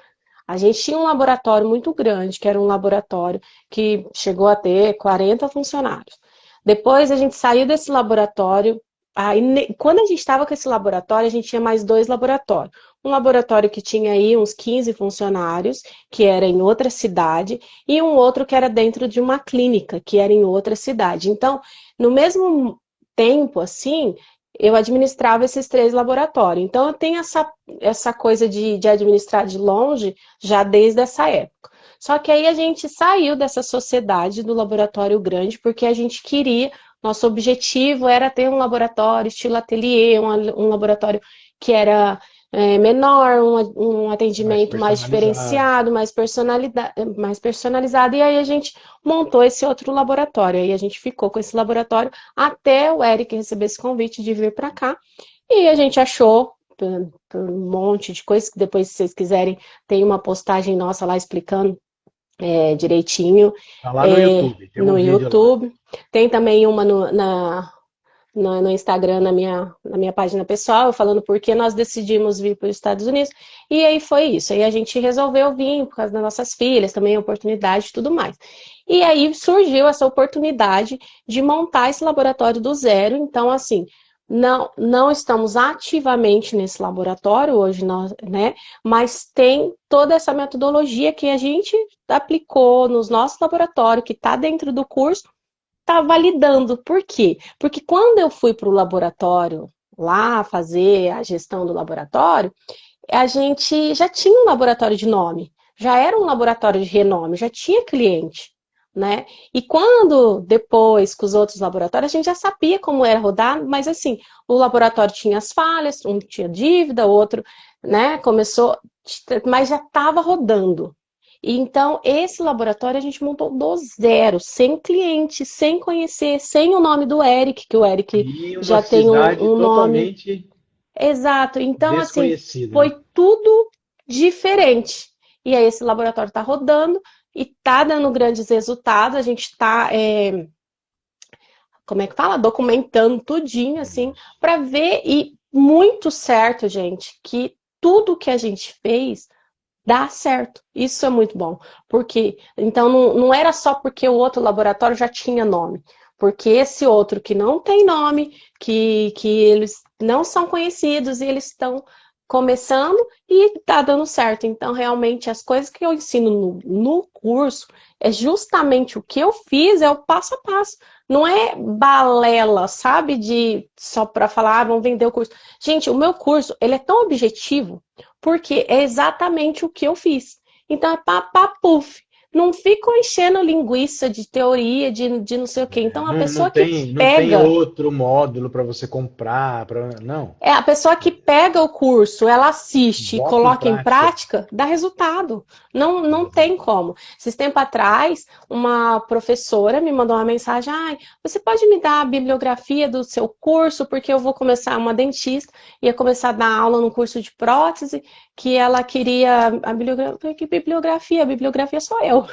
A gente tinha um laboratório muito grande, que era um laboratório que chegou a ter 40 funcionários. Depois a gente saiu desse laboratório. Aí, quando a gente estava com esse laboratório, a gente tinha mais dois laboratórios. Um laboratório que tinha aí uns 15 funcionários, que era em outra cidade, e um outro que era dentro de uma clínica, que era em outra cidade. Então, no mesmo tempo, assim, eu administrava esses três laboratórios. Então, eu tenho essa coisa de administrar de longe já desde essa época. Só que aí a gente saiu dessa sociedade do laboratório grande porque a gente queria, nosso objetivo era ter um laboratório estilo ateliê, um laboratório que era menor, um Mais atendimento mais personalizado. diferenciado, mais personalizado, e aí a gente montou esse outro laboratório. Aí a gente ficou com esse laboratório até o Eric receber esse convite de vir para cá. E a gente achou um monte de coisa, que depois, se vocês quiserem, tem uma postagem nossa lá explicando direitinho Tá lá no YouTube, tem um no vídeo lá. YouTube. Tem também uma no Instagram, na minha página pessoal, falando por que nós decidimos vir para os Estados Unidos. E aí foi isso. Aí a gente resolveu vir por causa das nossas filhas, também oportunidade e tudo mais. E aí surgiu essa oportunidade de montar esse laboratório do zero. Então, assim, não estamos ativamente nesse laboratório hoje, né? Mas tem toda essa metodologia que a gente aplicou nos nossos laboratórios, que está dentro do curso, está validando. Por quê? Porque quando eu fui para o laboratório lá fazer a gestão do laboratório, a gente já tinha um laboratório de nome, já era um laboratório de renome, já tinha cliente, né? E quando depois com os outros laboratórios, a gente já sabia como era rodar, mas assim, o laboratório tinha as falhas, um tinha dívida, o outro, né, começou, mas já estava rodando. E então, esse laboratório a gente montou do zero, sem cliente, sem conhecer, sem o nome do Eric, que o Eric E uma já tem cidade um nome. totalmente Exato. Então, assim, desconhecida, né? foi tudo diferente. E aí, esse laboratório está rodando e está dando grandes resultados. A gente está, como é que fala? Documentando tudinho, assim, Isso. para ver. E muito certo, gente, que tudo que a gente fez dá certo. Isso é muito bom. Porque, então, não era só porque o outro laboratório já tinha nome. Porque esse outro que não tem nome, que eles não são conhecidos e eles estão começando e tá dando certo. Então, realmente, as coisas que eu ensino no curso é justamente o que eu fiz, é o passo a passo. Não é balela, sabe? De só para falar, vamos vender o curso. Gente, o meu curso, ele é tão objetivo, porque é exatamente o que eu fiz. Então, é papapuf. Não ficam enchendo linguiça de teoria, de não sei o quê. Então, a Não, pessoa que não tem pega outro módulo para você comprar, não. a pessoa que pega o curso, ela assiste e Bota em coloca em prática. prática, dá resultado. Não tem como. Esses tempos atrás, uma professora me mandou uma mensagem: você pode me dar a bibliografia do seu curso, porque eu vou começar, uma dentista, ia começar a dar aula no curso de prótese, que ela queria a bibliografia. Que bibliografia? A bibliografia sou eu.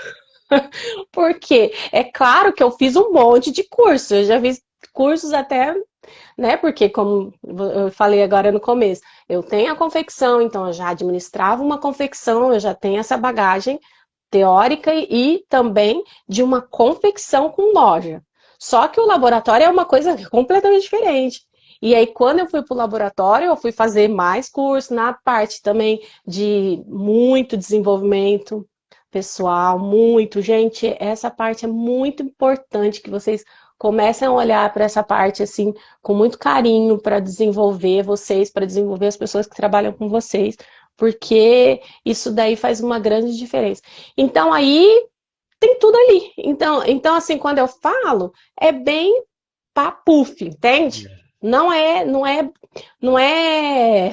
Porque é claro que eu fiz um monte de cursos, eu já fiz cursos até, né? Porque, como eu falei agora no começo, eu tenho a confecção, então eu já administrava uma confecção, eu já tenho essa bagagem teórica e também de uma confecção com loja. Só que o laboratório é uma coisa completamente diferente. E aí, quando eu fui para o laboratório, eu fui fazer mais curso na parte também de muito desenvolvimento pessoal, muito. Gente, essa parte é muito importante que vocês comecem a olhar para essa parte assim com muito carinho para desenvolver vocês, para desenvolver as pessoas que trabalham com vocês, porque isso daí faz uma grande diferença. Então aí tem tudo ali. Então assim, quando eu falo, é bem papuf, entende?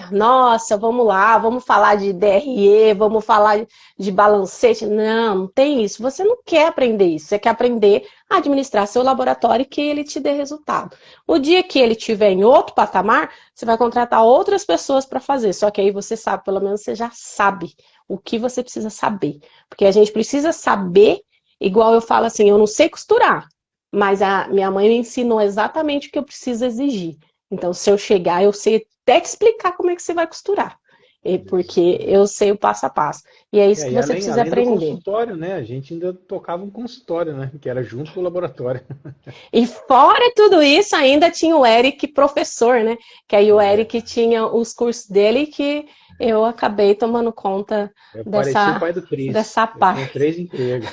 Nossa, vamos lá, vamos falar de DRE, vamos falar de balancete. Não tem isso. Você não quer aprender isso. Você quer aprender a administrar seu laboratório e que ele te dê resultado. O dia que ele estiver em outro patamar, você vai contratar outras pessoas para fazer. Só que aí você sabe, pelo menos você já sabe o que você precisa saber. Porque a gente precisa saber, igual eu falo assim, eu não sei costurar. Mas a minha mãe me ensinou exatamente o que eu preciso exigir. Então, se eu chegar, eu sei até te explicar como é que você vai costurar. Isso. Porque eu sei o passo a passo. E é isso que E você além, precisa além do aprender. consultório, né? A gente ainda tocava um consultório, né? Que era junto com o laboratório. E fora tudo isso, ainda tinha o Eric professor, né? Que aí o Eric Verdade. tinha os cursos dele que eu acabei tomando conta Eu parecia o dessa, pai do Cris. dessa Eu tinha parte. 3 empregos.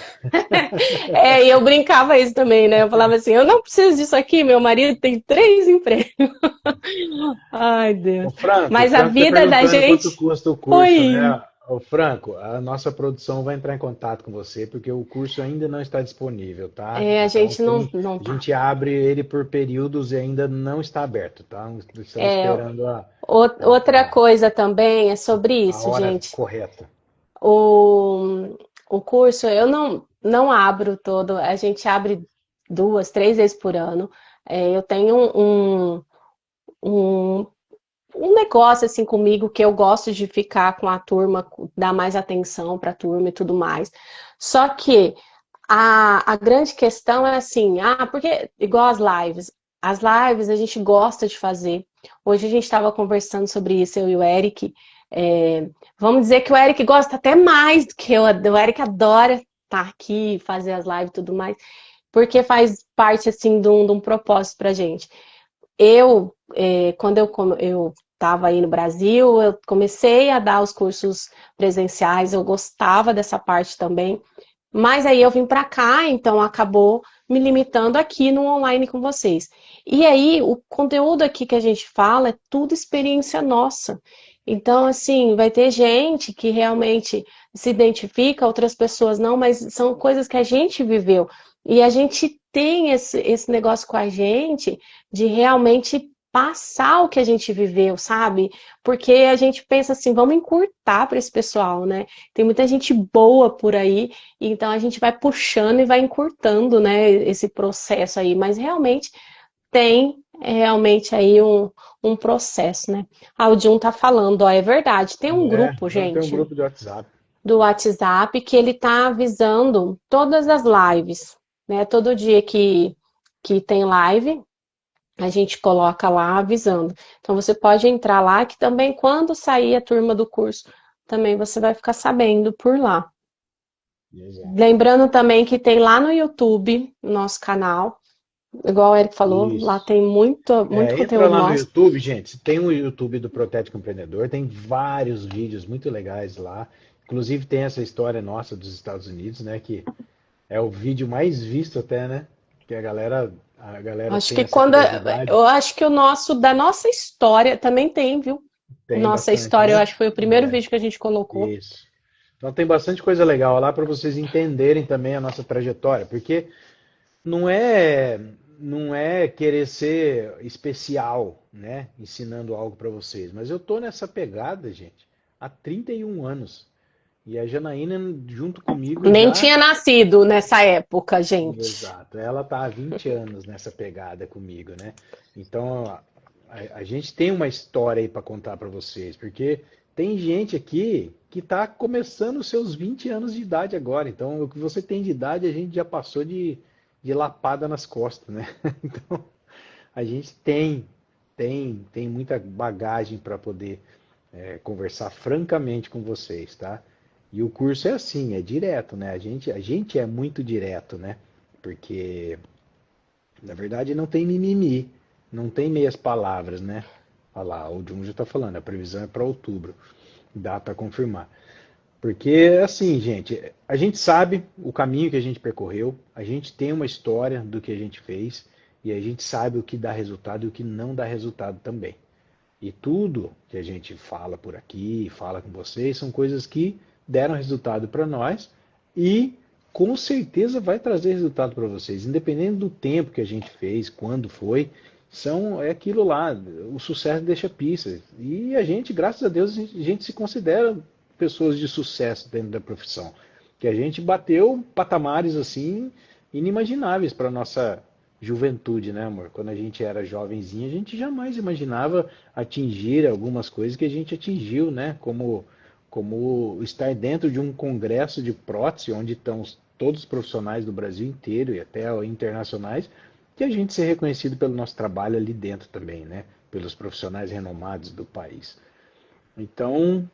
E eu brincava isso também, né? Eu falava assim, eu não preciso disso aqui, meu marido tem 3 empregos. Ai, Deus. O Mas a Franco está vida da perguntando quanto gente custa o curso, foi. né? Ô, Franco, a nossa produção vai entrar em contato com você, porque o curso ainda não está disponível, tá? A Então gente não a tá. gente abre ele por períodos e ainda não está aberto, tá? Estamos É, esperando outra a, coisa também é sobre a isso, hora gente. correta. O curso eu não abro todo, a gente abre 2, 3 vezes por ano. Eu tenho um, um negócio assim comigo que eu gosto de ficar com a turma, dar mais atenção para a turma e tudo mais. Só que a grande questão é assim, porque igual as lives a gente gosta de fazer. Hoje a gente estava conversando sobre isso, eu e o Eric. Vamos dizer que o Eric gosta até mais do que eu. O Eric adora estar aqui, fazer as lives e tudo mais, porque faz parte assim de um propósito pra gente. Quando eu estava aí no Brasil, eu comecei a dar os cursos presenciais, eu gostava dessa parte também. Mas aí eu vim para cá, então acabou me limitando aqui no online com vocês. E aí o conteúdo aqui que a gente fala é tudo experiência nossa. Então, assim, vai ter gente que realmente se identifica, outras pessoas não, mas são coisas que a gente viveu. E a gente tem esse negócio com a gente de realmente passar o que a gente viveu, sabe? Porque a gente pensa assim, vamos encurtar para esse pessoal, né? Tem muita gente boa por aí, então a gente vai puxando e vai encurtando, né, esse processo aí, mas realmente tem realmente aí um processo, né? O Jun tá falando, ó, é verdade, tem um grupo, Agora tem um gente, grupo de WhatsApp. do WhatsApp que ele tá avisando todas as lives, né? Todo dia que tem live, a gente coloca lá avisando. Então você pode entrar lá que também quando sair a turma do curso, também você vai ficar sabendo por lá. Exato. Lembrando também que tem lá no YouTube, no nosso canal, Igual o Eric falou, lá Isso. tem muito Entra conteúdo lá no nosso. YouTube, gente. Tem o YouTube do Protético Empreendedor, tem vários vídeos muito legais lá. Inclusive tem essa história nossa dos Estados Unidos, né? Que é o vídeo mais visto até, né? Que a galera Acho tem que essa quando curiosidade. eu acho que o nosso da nossa história também tem, viu? Tem Nossa bastante, história, eu né? acho que foi o primeiro É, vídeo que a gente colocou. isso. Então tem bastante coisa legal lá para vocês entenderem também a nossa trajetória, porque não é não é querer ser especial, né, ensinando algo para vocês, mas eu tô nessa pegada, gente, há 31 anos. E a Janaína junto comigo Nem já. tinha nascido nessa época, gente. Exato, ela tá há 20 anos nessa pegada comigo, né? Então, a gente tem uma história aí para contar para vocês, porque tem gente aqui que tá começando os seus 20 anos de idade agora. Então, o que você tem de idade, a gente já passou de lapada nas costas, né? Então, a gente tem muita bagagem para poder conversar francamente com vocês, tá? E o curso é assim, é direto, né? A gente é muito direto, né? Porque, na verdade, não tem mimimi, não tem meias palavras, né? Olha lá, o Jun já está falando, a previsão é para outubro, data a confirmar. Porque, assim, gente, a gente sabe o caminho que a gente percorreu, a gente tem uma história do que a gente fez, e a gente sabe o que dá resultado e o que não dá resultado também. E tudo que a gente fala por aqui, fala com vocês, são coisas que deram resultado para nós e com certeza vai trazer resultado para vocês, independente do tempo que a gente fez, quando foi, é aquilo lá, o sucesso deixa pistas. E a gente, graças a Deus, a gente se considera pessoas de sucesso dentro da profissão, que a gente bateu patamares assim inimagináveis para nossa juventude, né, amor? Quando a gente era jovenzinho, a gente jamais imaginava atingir algumas coisas que a gente atingiu, né? Como estar dentro de um congresso de prótese, onde estão todos os profissionais do Brasil inteiro e até internacionais, que a gente ser reconhecido pelo nosso trabalho ali dentro também, né? Pelos profissionais renomados do país. Então,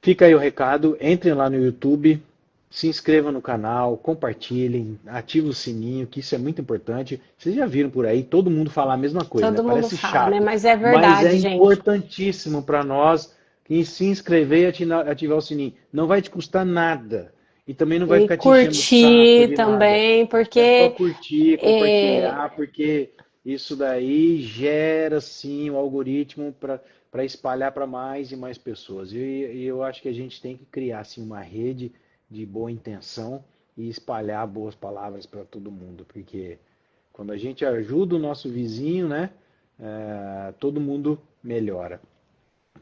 fica aí o recado, entrem lá no YouTube, se inscrevam no canal, compartilhem, ativem o sininho, que isso é muito importante. Vocês já viram por aí, todo mundo fala a mesma coisa, né? Todo mundo Parece fala, né? chato, Mas é mas é verdade, gente. importantíssimo para nós que se inscrever e ativar o sininho. Não vai te custar nada. E também não vai E ficar te enchendo o saco curtir de nada. também, É só porque curtir, é, compartilhar, porque isso daí gera sim o algoritmo para espalhar para mais e mais pessoas. E eu acho que a gente tem que criar assim, uma rede de boa intenção e espalhar boas palavras para todo mundo, porque quando a gente ajuda o nosso vizinho, né, todo mundo melhora.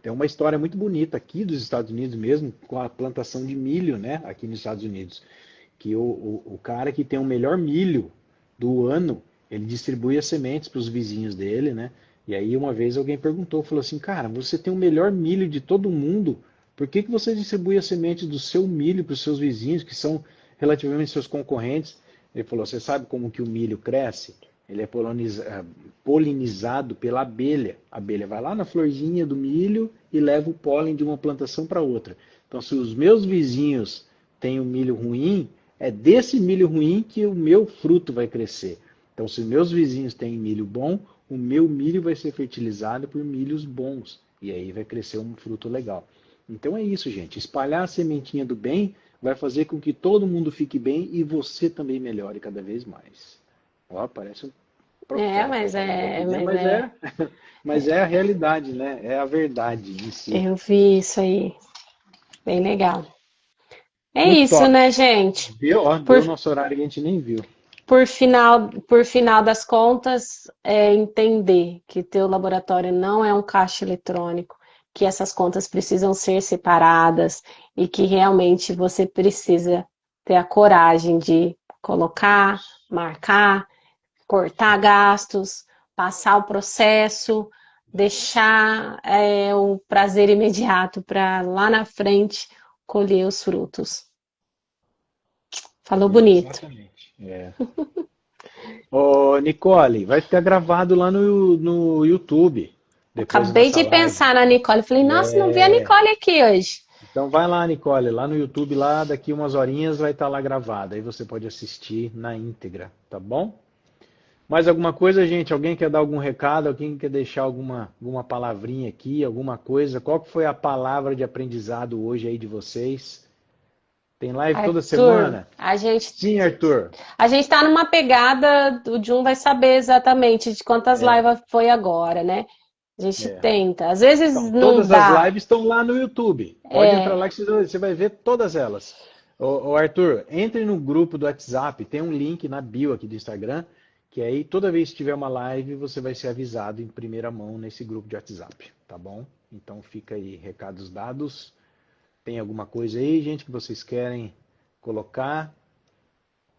Tem uma história muito bonita aqui dos Estados Unidos mesmo, com a plantação de milho, né, aqui nos Estados Unidos, que o cara que tem o melhor milho do ano, ele distribui as sementes para os vizinhos dele, né? E aí uma vez alguém perguntou, falou assim, cara, você tem o melhor milho de todo mundo, por que que você distribui as sementes do seu milho para os seus vizinhos, que são relativamente seus concorrentes? Ele falou, você sabe como que o milho cresce? Ele é polinizado pela abelha. A abelha vai lá na florzinha do milho e leva o pólen de uma plantação para outra. Então, se os meus vizinhos têm o milho ruim, é desse milho ruim que o meu fruto vai crescer. Então, se meus vizinhos têm milho bom, o meu milho vai ser fertilizado por milhos bons. E aí vai crescer um fruto legal. Então é isso, gente. Espalhar a sementinha do bem vai fazer com que todo mundo fique bem e você também melhore cada vez mais. Ó, parece um é, profeta mas falando é, aqui, né? mas Mas é, é, mas é a realidade, né? É a verdade em si. eu vi isso aí, bem legal. É Muito isso, top. né, gente? Viu? Ó, Por, deu nosso horário e a gente nem viu. por final das contas, é entender que teu laboratório não é um caixa eletrônico, que essas contas precisam ser separadas e que realmente você precisa ter a coragem de colocar, marcar, cortar gastos, passar o processo, deixar o prazer imediato para lá na frente colher os frutos. Falou bonito. Exatamente. É. Ô, Nicole, vai ficar gravado lá no YouTube, depois da Acabei nossa de live. pensar na Nicole. Falei, nossa, não vi a É. Nicole aqui hoje. Então vai lá, Nicole, lá no YouTube, daqui umas horinhas vai estar lá gravado. Aí você pode assistir na íntegra, tá bom? Mais alguma coisa, gente? Alguém quer dar algum recado? Alguém quer deixar alguma palavrinha aqui, alguma coisa? Qual que foi a palavra de aprendizado hoje aí de vocês? Tem live toda Arthur, semana? a gente Sim, Arthur. a gente está numa pegada, o Jun vai saber exatamente de quantas É, lives foi agora, né? A gente é. tenta. Às vezes Então, não todas as dá. lives estão lá no YouTube. Pode entrar lá que você vai ver todas elas. Ô, Arthur, entre no grupo do WhatsApp, tem um link na bio aqui do Instagram, que aí toda vez que tiver uma live, você vai ser avisado em primeira mão nesse grupo de WhatsApp, tá bom? Então fica aí, recados dados. Tem alguma coisa aí, gente, que vocês querem colocar?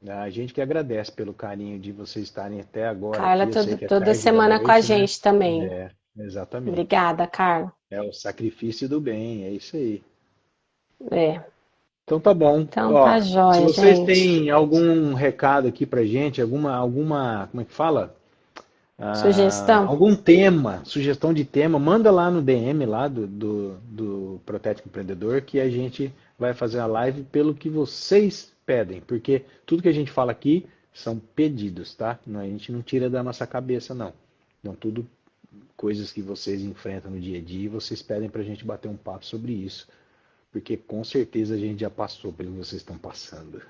A gente que agradece pelo carinho de vocês estarem até agora Carla aqui. Eu sei que é toda tarde da semana com a noite, né? gente também. É, exatamente. Obrigada, Carla. É o sacrifício do bem, é isso aí. É. Então tá bom. Então tá Ó, se jóia, vocês gente. têm algum recado aqui pra gente, como é que fala? Sugestão? Algum tema, sugestão de tema, manda lá no DM lá do Protético Empreendedor que a gente vai fazer a live pelo que vocês pedem, porque tudo que a gente fala aqui são pedidos, tá? A gente não tira da nossa cabeça, não. Então tudo coisas que vocês enfrentam no dia a dia e vocês pedem pra gente bater um papo sobre isso. Porque com certeza a gente já passou pelo que vocês estão passando.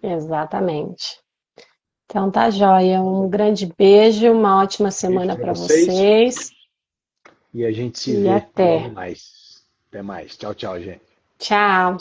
Exatamente. Então tá jóia. Tá Um bom. grande beijo, uma ótima Beijo semana para para vocês vocês e a gente se e vê logo até. mais. Até mais. Tchau, tchau, gente. Tchau.